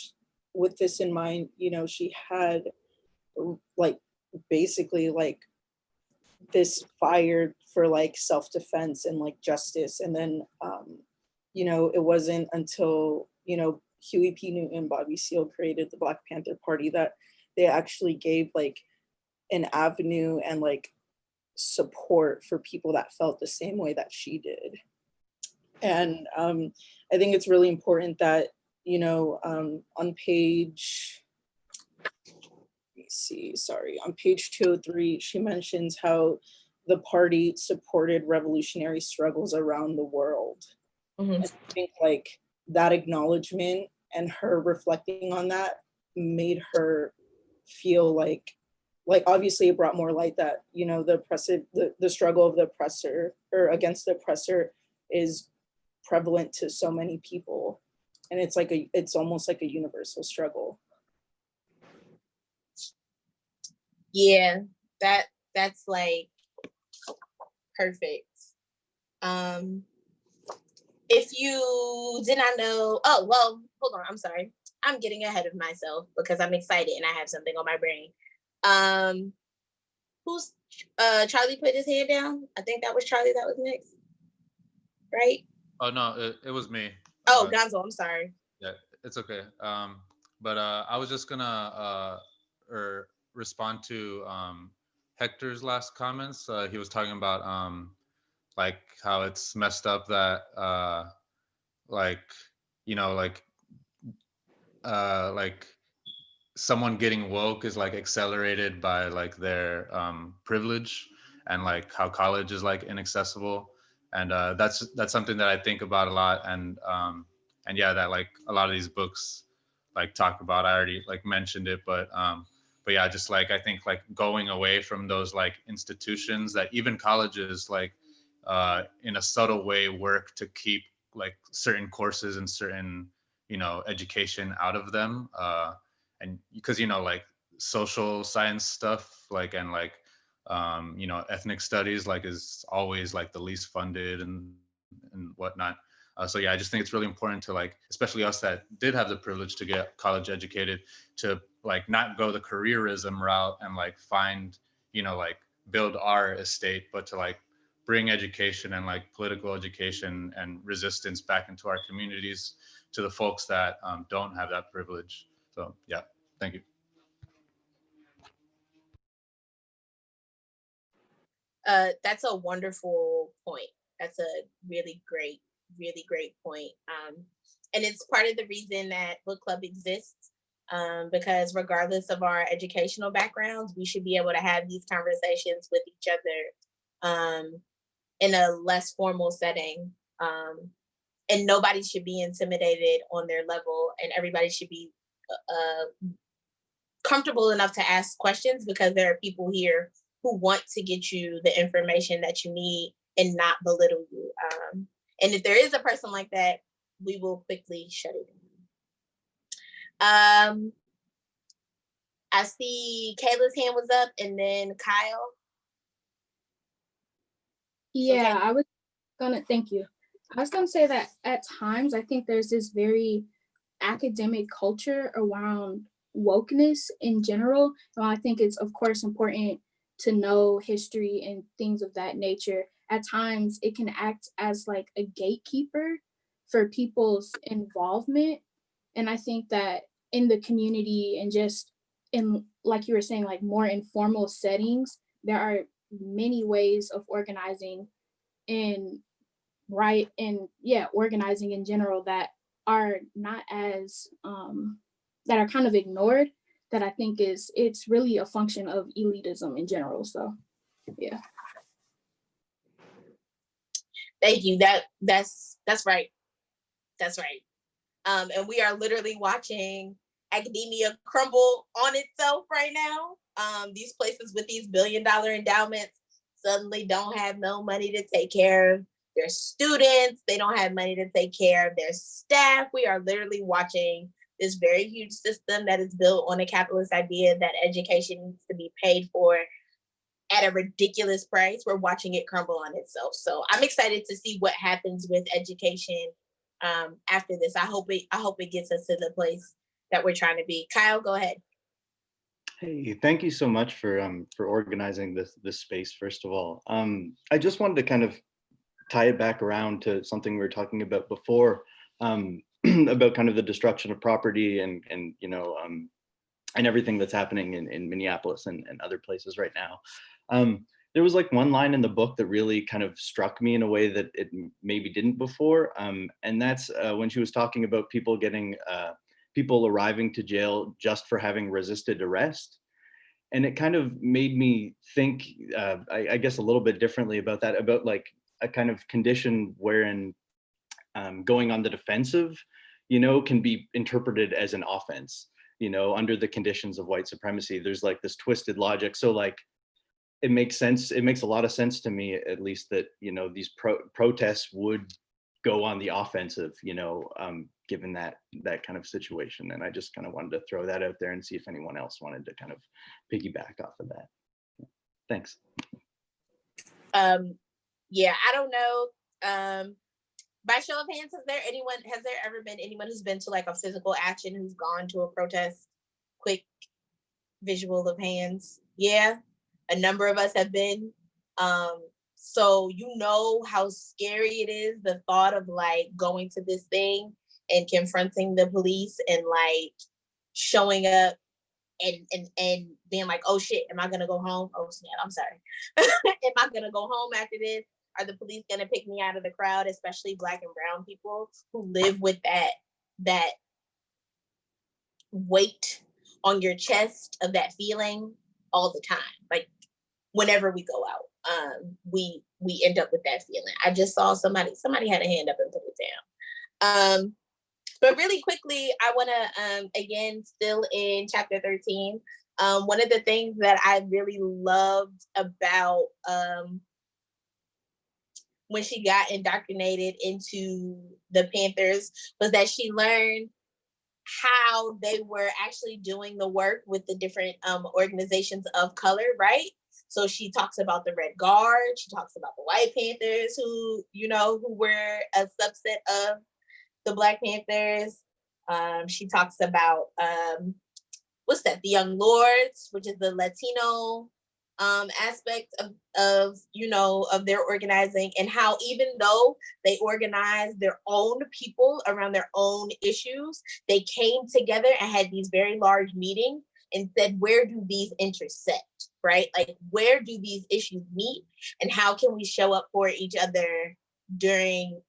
with this in mind, you know, she had like basically like this fire for like self-defense and like justice. And then, you know, it wasn't until, you know, Huey P. Newton, Bobby Seale created the Black Panther Party that they actually gave like an avenue and like support for people that felt the same way that she did. And I think it's really important that, you know, on page, on page 203, she mentions how the party supported revolutionary struggles around the world. And I think like that acknowledgement and her reflecting on that made her feel like obviously it brought more light that, you know, the struggle of the oppressor or against the oppressor is prevalent to so many people. And it's almost like a universal struggle. Yeah, that's like perfect. If you did not know, oh, well, hold on, I'm sorry. I'm getting ahead of myself because I'm excited and I have something on my brain. Who's Charlie put his hand down? I think that was Charlie that was next, right? Oh no, it was me. Oh, Gonzo, I'm sorry. Yeah, it's okay. But I was just gonna respond to Hector's last comments. He was talking about like how it's messed up that like, you know, like someone getting woke is like accelerated by like their privilege, and like how college is like inaccessible. And that's something that I think about a lot. And yeah, that like a lot of these books like talk about. I already like mentioned it, but yeah, just like I think like going away from those like institutions that even colleges like in a subtle way work to keep like certain courses and certain, you know, education out of them. And because, you know, like social science stuff, like, and like you know, ethnic studies like is always like the least funded and whatnot. So yeah, I just think it's really important to like, especially us that did have the privilege to get college educated, to like not go the careerism route and like find, you know, like build our estate, but to like bring education and like political education and resistance back into our communities to the folks that don't have that privilege. So yeah, thank you. That's a wonderful point. That's a really great point. And it's part of the reason that book club exists, because regardless of our educational backgrounds, we should be able to have these conversations with each other in a less formal setting. And nobody should be intimidated on their level, and everybody should be comfortable enough to ask questions, because there are people here who want to get you the information that you need and not belittle you. And if there is a person like that, we will quickly shut it down. I see Kayla's hand was up, and then Kyle. Yeah, okay. Thank you. I was gonna say that at times I think there's this very academic culture around wokeness in general. And I think it's of course important to know history and things of that nature. At times it can act as like a gatekeeper for people's involvement. And I think that in the community and just in, like you were saying, like more informal settings, there are many ways of organizing and organizing in general that are not as that are kind of ignored, that I think it's really a function of elitism in general. So yeah. Thank you. That's right. That's right. And we are literally watching academia crumble on itself right now. These places with these billion-dollar endowments suddenly don't have no money to take care of their students. They don't have money to take care of their staff. We are literally watching this very huge system that is built on a capitalist idea that education needs to be paid for at a ridiculous price. We're watching it crumble on itself. So I'm excited to see what happens with education after this. I hope it gets us to the place that we're trying to be. Kyle, go ahead. Hey, thank you so much for organizing this space, first of all. I just wanted to kind of tie it back around to something we were talking about before, about kind of the destruction of property and you know, and everything that's happening in Minneapolis and other places right now. There was like one line in the book that really kind of struck me in a way that it maybe didn't before. And that's when she was talking about people getting, people arriving to jail just for having resisted arrest. And it kind of made me think, I guess, a little bit differently about that, about like a kind of condition wherein going on the defensive, you know, can be interpreted as an offense, you know, under the conditions of white supremacy. There's like this twisted logic. So like, it makes sense. It makes a lot of sense to me, at least, that, you know, these protests would go on the offensive, you know, given that kind of situation. And I just kind of wanted to throw that out there and see if anyone else wanted to kind of piggyback off of that. Thanks. Yeah, I don't know. By show of hands, has there ever been anyone who's been to like a physical action who's gone to a protest? Quick visual of hands. Yeah, a number of us have been. So you know how scary it is, the thought of like going to this thing and confronting the police and like showing up and being like, oh shit, am I gonna go home? Oh snap, I'm sorry. Am I gonna go home after this? Are the police gonna pick me out of the crowd, especially Black and brown people who live with that weight on your chest of that feeling all the time? Like whenever we go out, we end up with that feeling. I just saw somebody had a hand up and put it down. But really quickly, I want to, again, still in chapter 13, one of the things that I really loved about when she got indoctrinated into the Panthers was that she learned how they were actually doing the work with the different organizations of color, right? So she talks about the Red Guard, she talks about the White Panthers who were a subset of the Black Panthers. She talks about the Young Lords, which is the Latino aspect of their organizing, and how even though they organized their own people around their own issues, they came together and had these very large meetings and said, where do these intersect, right? Like, where do these issues meet, and how can we show up for each other during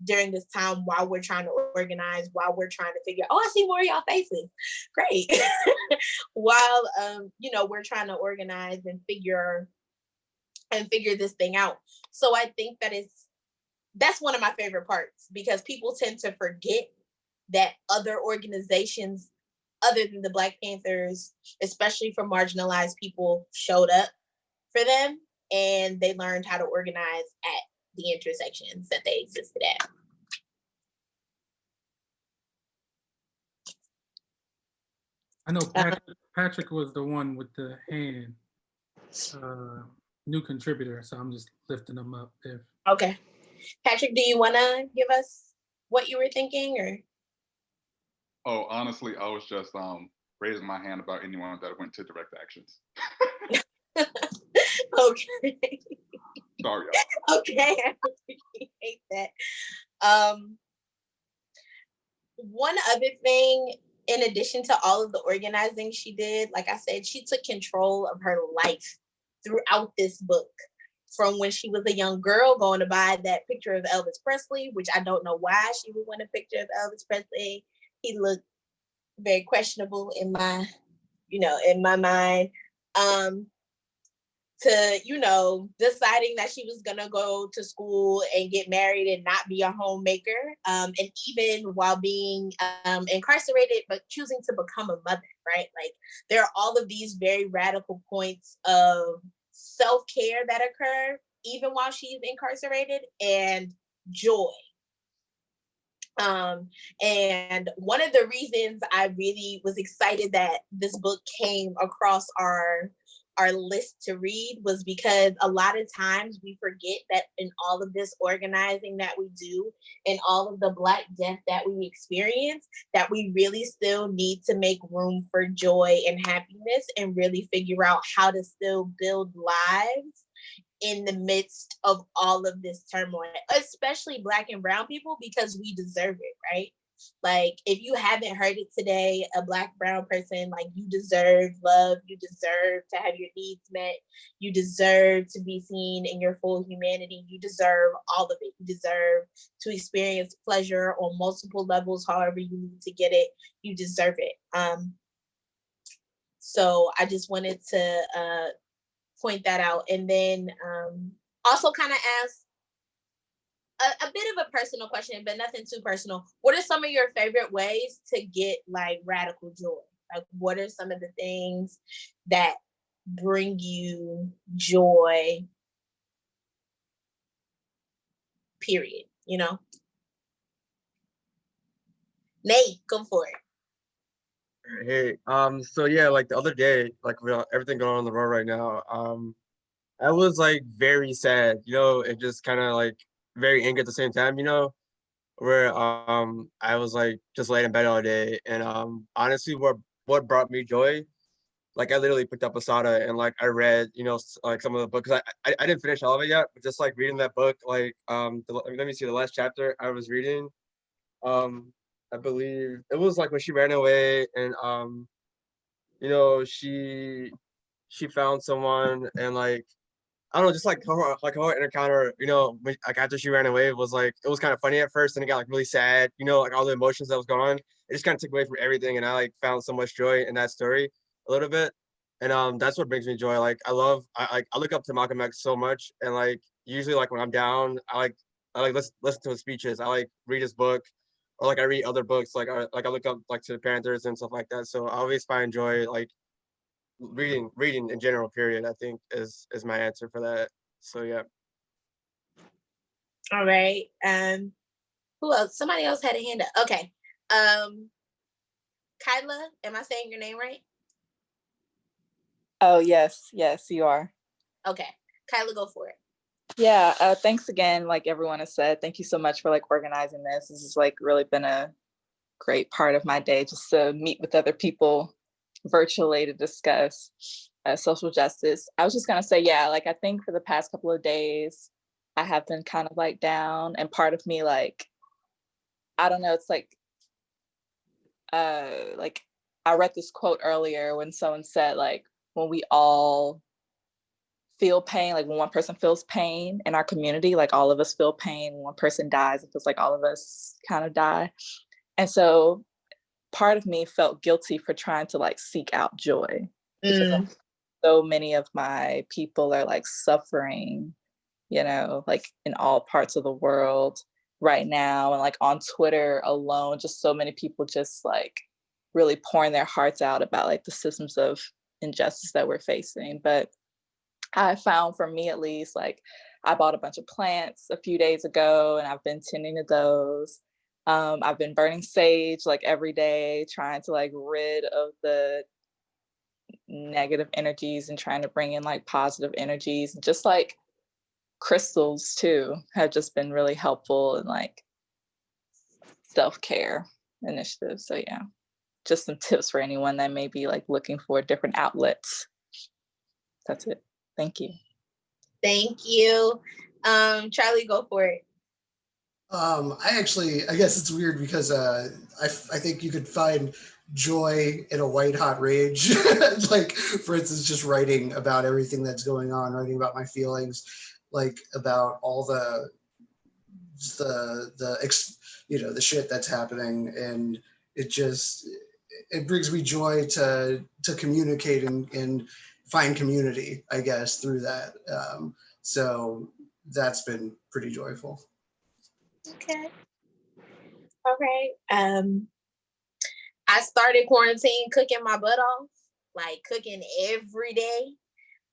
this time while we're trying to organize, while we're trying to figure, I see more of y'all faces, great. While we're trying to organize and figure this thing out. So I think that's one of my favorite parts, because people tend to forget that other organizations other than the Black Panthers, especially for marginalized people, showed up for them, and they learned how to organize at the intersections that they existed at. I know Patrick was the one with the hand, new contributor, so I'm just lifting him up. Okay. Patrick, do you want to give us what you were thinking, or? Oh, honestly, I was just raising my hand about anyone that went to direct actions. Okay. Sorry, y'all. Okay, I appreciate that. One other thing, in addition to all of the organizing she did, like I said, she took control of her life throughout this book. From when she was a young girl going to buy that picture of Elvis Presley, which I don't know why she would want a picture of Elvis Presley. He looked very questionable in my mind. To deciding that she was gonna go to school and get married and not be a homemaker, and even while being incarcerated, but choosing to become a mother, right? Like, there are all of these very radical points of self-care that occur even while she's incarcerated, and joy. And one of the reasons I really was excited that this book came across our our list to read was because a lot of times we forget that in all of this organizing that we do and all of the Black death that we experience, that we really still need to make room for joy and happiness and really figure out how to still build lives in the midst of all of this turmoil, especially Black and brown people, because we deserve it, right? Like, if you haven't heard it today, a Black, brown person, like, you deserve love, you deserve to have your needs met, you deserve to be seen in your full humanity, you deserve all of it, you deserve to experience pleasure on multiple levels, however you need to get it, you deserve it. So I just wanted to point that out. And then also kind of ask a bit of a personal question, but nothing too personal. What are some of your favorite ways to get like radical joy? Like, what are some of the things that bring you joy, period, you know? Nate, go for it. Hey, so yeah, like the other day, like with everything going on in the world right now, I was like very sad, you know, and just kind of like very angry at the same time, you know, where I was like just laying in bed all day, and honestly, what brought me joy, like I literally picked up Assata and like I read, you know, like some of the books. I didn't finish all of it yet, but just like reading that book, like let me see, the last chapter I was reading, I believe it was like when she ran away and you know, she found someone and like I don't know, just like her encounter, you know, like after she ran away was like it was kind of funny at first, and it got like really sad, you know, like all the emotions that was going on. It just kind of took away from everything, and I like found so much joy in that story a little bit, and that's what brings me joy. Like I look up to Malcolm X so much, and like usually like when I'm down, I like listen to his speeches. I like read his book, or like I read other books. Like I look up like to the Panthers and stuff like that. So I always find joy like reading in general, period, I think is my answer for that. So yeah. All right. Who else? Somebody else had a hand up. Okay. Kyla, am I saying your name right? Oh, yes, you are. Okay. Kyla, go for it. Yeah, thanks again, like everyone has said. Thank you so much for like organizing this. This has like really been a great part of my day, just to meet with other people virtually to discuss social justice. I was just gonna say, yeah, like I think for the past couple of days, I have been kind of like down, and part of me like, I don't know, it's like I read this quote earlier when someone said like, when we all feel pain, like when one person feels pain in our community, like all of us feel pain. When one person dies, it feels like all of us kind of die. And so part of me felt guilty for trying to like seek out joy, because so many of my people are like suffering, you know, like in all parts of the world right now. And like on Twitter alone, just so many people just like really pouring their hearts out about like the systems of injustice that we're facing. But I found, for me at least, like I bought a bunch of plants a few days ago and I've been tending to those. I've been burning sage like every day, trying to like rid of the negative energies and trying to bring in like positive energies. Just like crystals too have just been really helpful in like self-care initiatives. So yeah, just some tips for anyone that may be like looking for different outlets. That's it. Thank you. Thank you. Charlie, go for it. I guess it's weird because I think you could find joy in a white hot rage. Like, for instance, just writing about everything that's going on, writing about my feelings, like about all the you know, the shit that's happening, and it brings me joy to communicate and find community, I guess, through that. So that's been pretty joyful. Okay. All right. I started quarantine cooking my butt off, like cooking every day,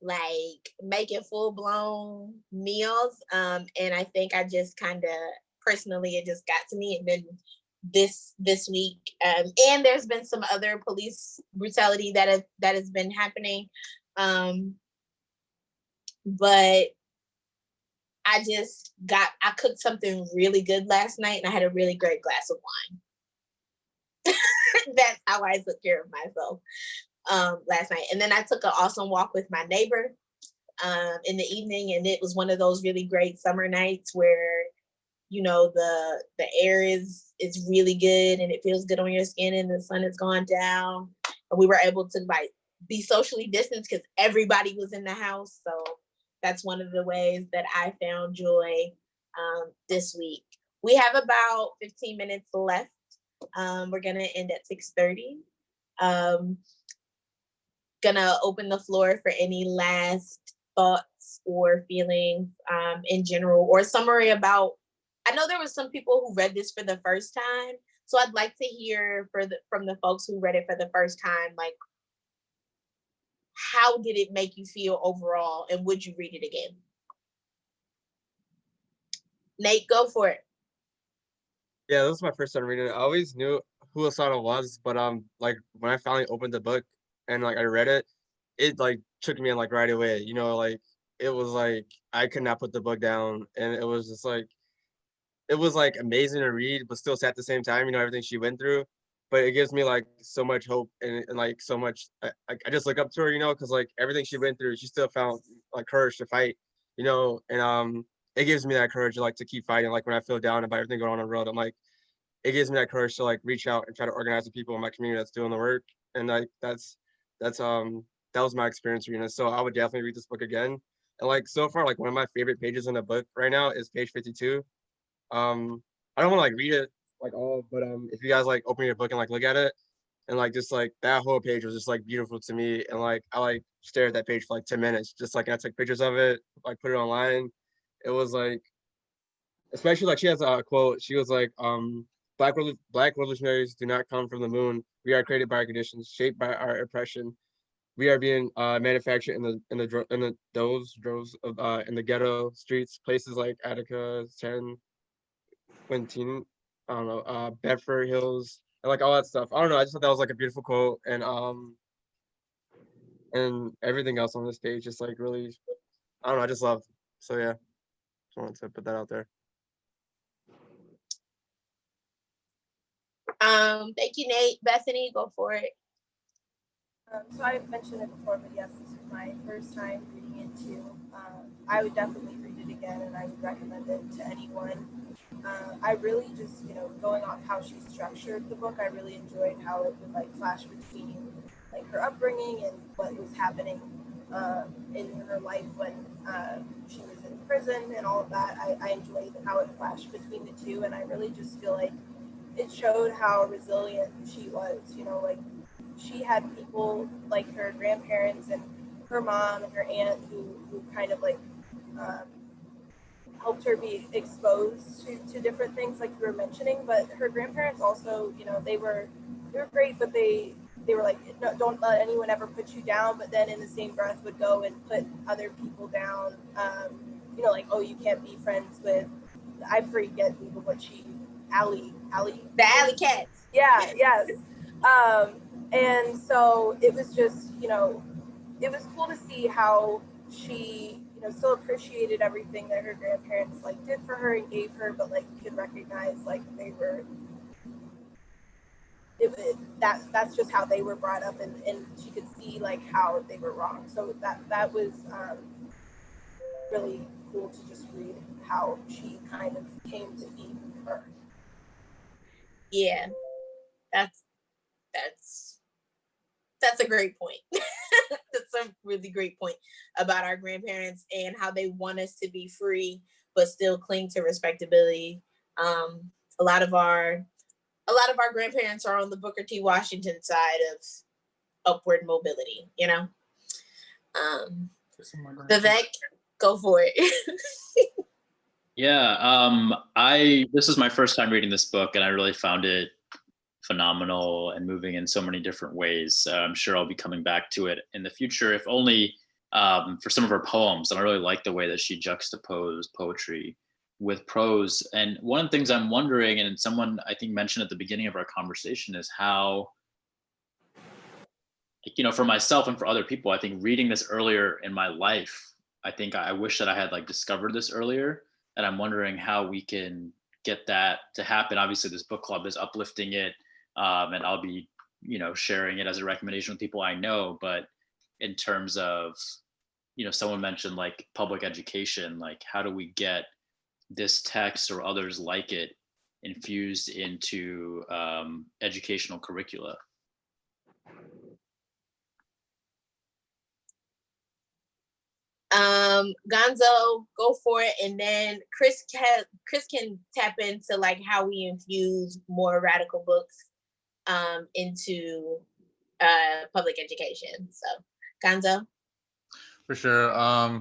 like making full-blown meals. And I think I just kind of personally, it just got to me. And then this week, and there's been some other police brutality that has been happening. But I cooked something really good last night and I had a really great glass of wine. That's how I took care of myself last night. And then I took an awesome walk with my neighbor in the evening, and it was one of those really great summer nights where, you know, the air is really good and it feels good on your skin and the sun has gone down. And we were able to like be socially distanced because everybody was in the house. So that's one of the ways that I found joy this week. We have about 15 minutes left. We're gonna end at 6:30. Gonna open the floor for any last thoughts or feelings in general, or summary about. I know there was some people who read this for the first time, so I'd like to hear from the folks who read it for the first time, like, how did it make you feel overall, and would you read it again? Nate, go for it. Yeah, this was my first time reading it. I always knew who Assata was, but like when I finally opened the book and like I read it, it like took me in like right away. You know, like it was like I could not put the book down, and it was just like it was like amazing to read, but still sad at the same time. You know, everything she went through, but it gives me like so much hope and like so much. I just look up to her, you know, because like everything she went through, she still found like courage to fight. You know, and it gives me that courage like to keep fighting. Like when I feel down about everything going on in the world, I'm like, it gives me that courage to like reach out and try to organize the people in my community that's doing the work. And like that was my experience reading it. So I would definitely read this book again. And like so far, like one of my favorite pages in the book right now is page 52. I don't want to like read it like all, but if you guys like open your book and like look at it, and like just like that whole page was just like beautiful to me, and like I like stared at that page for like 10 minutes, just like I took pictures of it, like put it online. It was like, especially like she has a quote. She was like, black revolutionaries do not come from the moon. We are created by our conditions, shaped by our oppression. We are being manufactured in those droves of in the ghetto streets, places like Attica, San Quentin, I don't know, Bedford Hills, and like all that stuff. I don't know. I just thought that was like a beautiful quote, and everything else on this page just like really, I don't know. I just love. So yeah, just wanted to put that out there. Thank you, Nate. Bethany, go for it. So I mentioned it before, but yes, this was my first time reading it too. I would definitely read it again, and I would recommend it to anyone. I really just, you know, going on how she structured the book, I really enjoyed how it would like flash between like her upbringing and what was happening in her life when she was in prison and all of that. I enjoyed how it flashed between the two, and I really just feel like it showed how resilient she was. You know, like she had people like her grandparents and her mom and her aunt who kind of like helped her be exposed to different things like you were mentioning. But her grandparents also, you know, they were great, but they were like, no, don't let anyone ever put you down, but then in the same breath would go and put other people down. You know, like, oh, you can't be friends with, I forget what she, Allie, the alley cats. Yeah, yes. And so it was just, you know, it was cool to see how she, you know, still appreciated everything that her grandparents like did for her and gave her, but like you could recognize like they were, that's just how they were brought up, and she could see like how they were wrong. So that was really cool to just read how she kind of came to be her. Yeah, that's a great point. That's a really great point about our grandparents and how they want us to be free but still cling to respectability. A lot of our grandparents are on the Booker T. Washington side of upward mobility, you know. Vivek, go for it. Yeah, this is my first time reading this book, and I really found it phenomenal and moving in so many different ways. I'm sure I'll be coming back to it in the future, if only for some of her poems. And I really like the way that she juxtaposed poetry with prose. And one of the things I'm wondering, and someone I think mentioned at the beginning of our conversation, is how you know, for myself and for other people, I think reading this earlier in my life, I think I wish that I had like discovered this earlier. And I'm wondering how we can get that to happen. Obviously, this book club is uplifting it, and I'll be, you know, sharing it as a recommendation with people I know. But in terms of, you know, someone mentioned like public education, like how do we get this text or others like it infused into educational curricula? Gonzo, go for it, and then Chris can tap into like how we infuse more radical books into public education. So, Gonzo. For sure.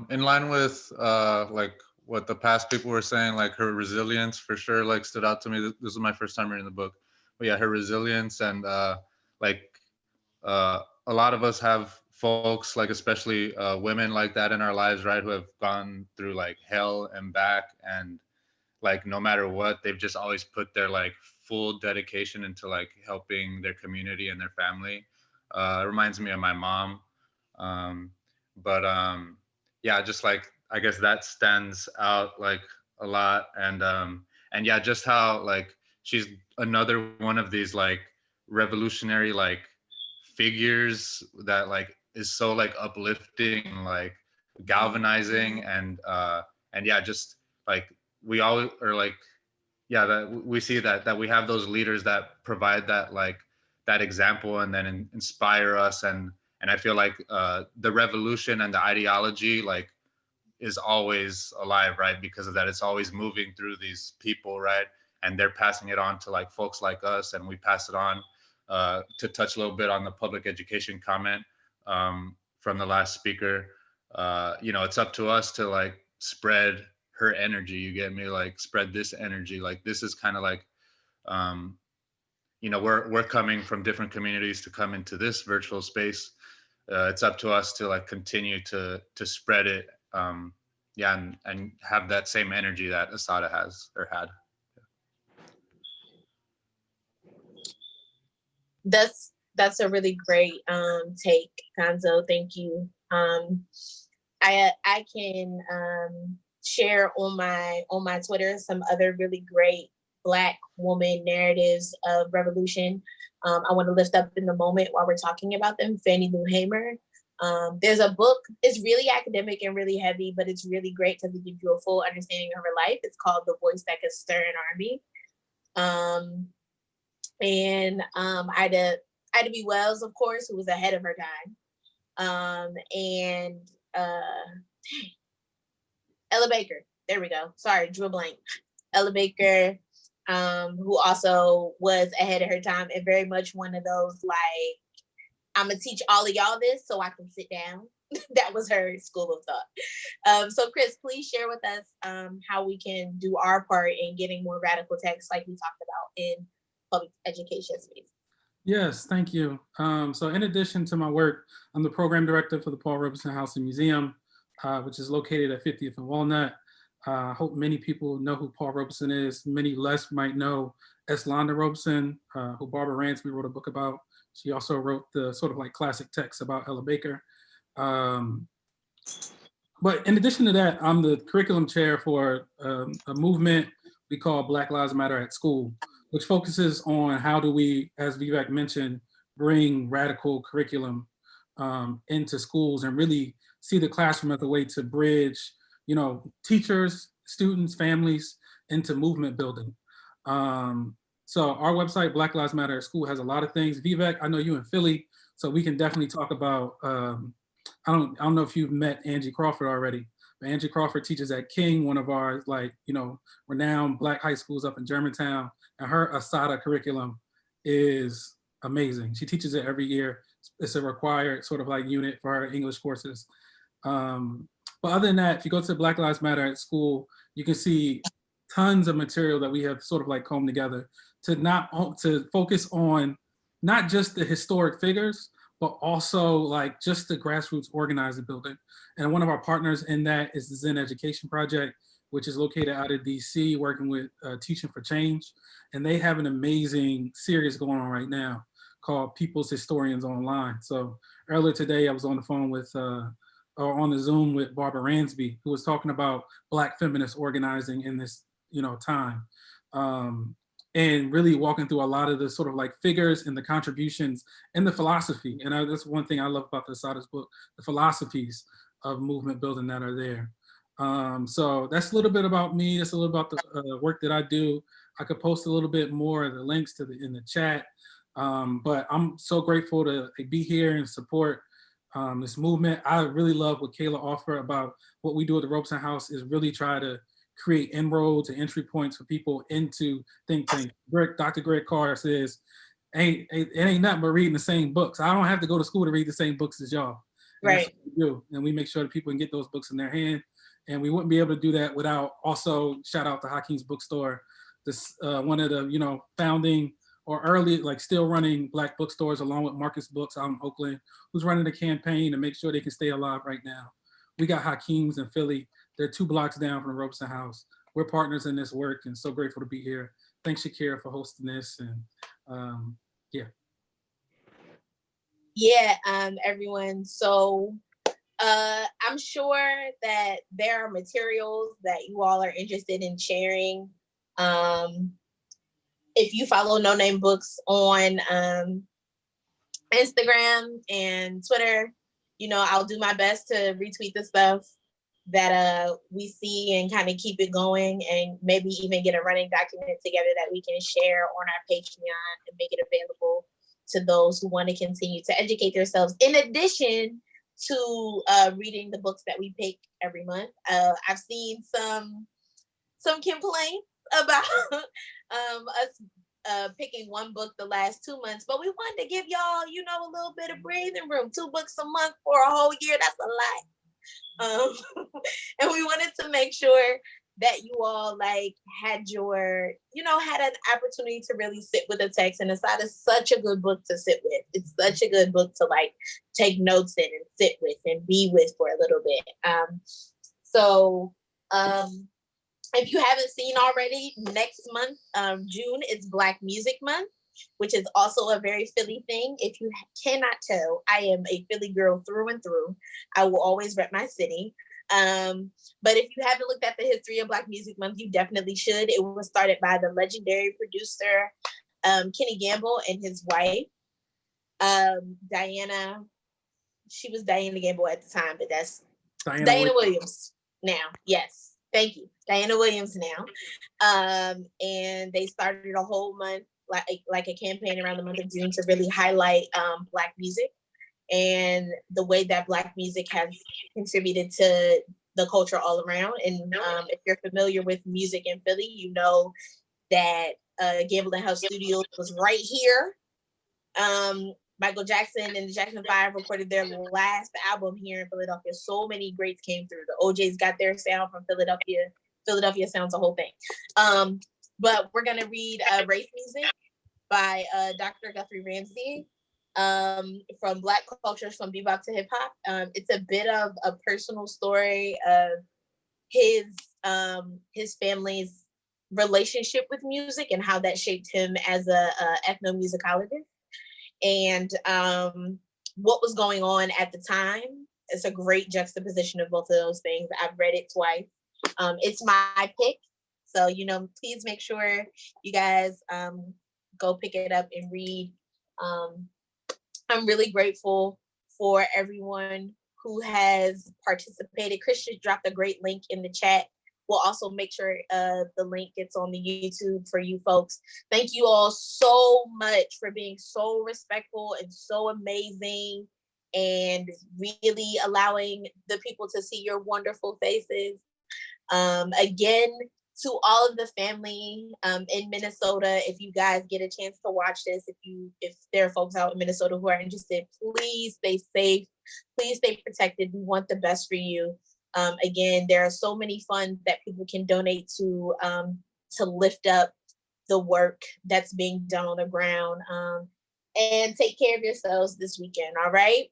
In line with like what the past people were saying, like her resilience for sure like stood out to me. This was my first time reading the book. But yeah, her resilience and like a lot of us have folks, like especially women like that in our lives, right, who have gone through like hell and back, and like no matter what, they've just always put their like full dedication into like helping their community and their family. It reminds me of my mom. um, but yeah, just like I guess that stands out like a lot. And yeah, just how like she's another one of these like revolutionary like figures that like is so like uplifting, like galvanizing. And yeah, just like we all are like, yeah, that we see that we have those leaders that provide that like that example and then inspire us. And I feel like the revolution and the ideology like is always alive, right? Because of that, it's always moving through these people, right? And they're passing it on to like folks like us, and we pass it on. To touch a little bit on the public education comment from the last speaker, you know, it's up to us to like spread her energy. You get me? Like spread this energy. Like this is kind of like, you know, we're coming from different communities to come into this virtual space. It's up to us to like continue to spread it. Yeah, and have that same energy that Assata has or had. That's a really great take, Gonzo. Thank you. I can share on my Twitter some other really great Black woman narratives of revolution. I want to lift up in the moment while we're talking about them. Fannie Lou Hamer. There's a book. It's really academic and really heavy, but it's really great because it gives you a full understanding of her life. It's called The Voice That Could Stir an Army. And Ida B. Wells, of course, who was ahead of her time. And Ella Baker. There we go. Sorry, drew a blank. Ella Baker, who also was ahead of her time and very much one of those like, I'm gonna teach all of y'all this so I can sit down. That was her school of thought. So Chris, please share with us how we can do our part in getting more radical text like we talked about in public education space. Yes, thank you. So in addition to my work, I'm the program director for the Paul Robeson House and Museum, which is located at 50th and Walnut. I hope many people know who Paul Robeson is. Many less might know Eslanda Robeson, who Barbara Ransby wrote a book about. She also wrote the sort of like classic text about Ella Baker. But in addition to that, I'm the curriculum chair for a movement we call Black Lives Matter at School, which focuses on how do we, as Vivek mentioned, bring radical curriculum into schools and really see the classroom as a way to bridge, you know, teachers, students, families into movement building. So our website, Black Lives Matter at School, has a lot of things. Vivek, I know you in Philly, so we can definitely talk about, I don't know if you've met Angie Crawford already, but Angie Crawford teaches at King, one of our like, you know, renowned Black high schools up in Germantown, and her Assata curriculum is amazing. She teaches it every year. It's a required sort of like unit for her English courses. But other than that, if you go to Black Lives Matter at School, you can see tons of material that we have sort of like combed together to focus on not just the historic figures, but also like just the grassroots organizing building. And one of our partners in that is the Zen Education Project, which is located out of DC, working with Teaching for Change. And they have an amazing series going on right now called People's Historians Online. So earlier today, I was on the phone with, or on the Zoom with Barbara Ransby, who was talking about Black feminist organizing in this, time. And really walking through a lot of the sort of like figures and the contributions and the philosophy. And that's one thing I love about the Assata's book, the philosophies of movement building that are there. So that's a little bit about me. That's a little about the work that I do. I could post a little bit more of the links to in the chat. But I'm so grateful to be here and support this movement. I really love what Kayla offered about what we do at the Robeson House is really try to create inroads and entry points for people into think tank. Dr. Greg Carr says, it ain't nothing but reading the same books. I don't have to go to school to read the same books as y'all. And Right. that's what we do. And we make sure that people can get those books in their hand. And we wouldn't be able to do that without also shout out to Hakeem's Bookstore, this one of the founding or early, like still running Black bookstores along with Marcus Books out in Oakland, who's running a campaign to make sure they can stay alive right now. We got Hakeem's in Philly. They're 2 blocks down from the Robeson House. We're partners in this work and so grateful to be here. Thanks, Shakira, for hosting this. And yeah. Yeah, everyone. So I'm sure that there are materials that you all are interested in sharing. If you follow Noname Books on Instagram and Twitter, I'll do my best to retweet the stuff that we see and kind of keep it going, and maybe even get a running document together that we can share on our Patreon and make it available to those who want to continue to educate themselves, in addition to reading the books that we pick every month. I've seen some complaints about us picking one book the last 2 months, but we wanted to give y'all, a little bit of breathing room. 2 books a month for a whole year, that's a lot. And we wanted to make sure that you all had had an opportunity to really sit with the text. And Assata is such a good book to sit with. It's such a good book to take notes in and sit with and be with for a little bit. If you haven't seen already, next month, June, is Black Music Month, which is also a very Philly thing. If you cannot tell, I am a Philly girl through and through. I will always rep my city. But if you haven't looked at the history of Black Music Month, you definitely should. It was started by the legendary producer, Kenny Gamble, and his wife, Diana. She was Diana Gamble at the time, but that's Diana Williams now. Yes, thank you. Diana Williams now. And they started a whole month, like a campaign around the month of June to really highlight Black music and the way that Black music has contributed to the culture all around. And if you're familiar with music in Philly, you know that Gamble and House Studios was right here. Michael Jackson and the Jackson 5 recorded their last album here in Philadelphia. So many greats came through. The OJs got their sound from Philadelphia. Philadelphia sounds a whole thing. But we're gonna read Race Music by Dr. Guthrie Ramsey, from Black Cultures from Bebop to Hip Hop. It's a bit of a personal story of his family's relationship with music and how that shaped him as a ethnomusicologist, and what was going on at the time. It's a great juxtaposition of both of those things. I've read it twice. It's my pick. So, please make sure you guys go pick it up and read. I'm really grateful for everyone who has participated. Chris just dropped a great link in the chat. We'll also make sure the link gets on the YouTube for you folks. Thank you all so much for being so respectful and so amazing, and really allowing the people to see your wonderful faces. Again, to all of the family in Minnesota, if you guys get a chance to watch this, if there are folks out in Minnesota who are interested, please stay safe, please stay protected. We want the best for you. Again, there are so many funds that people can donate to lift up the work that's being done on the ground. And take care of yourselves this weekend, all right?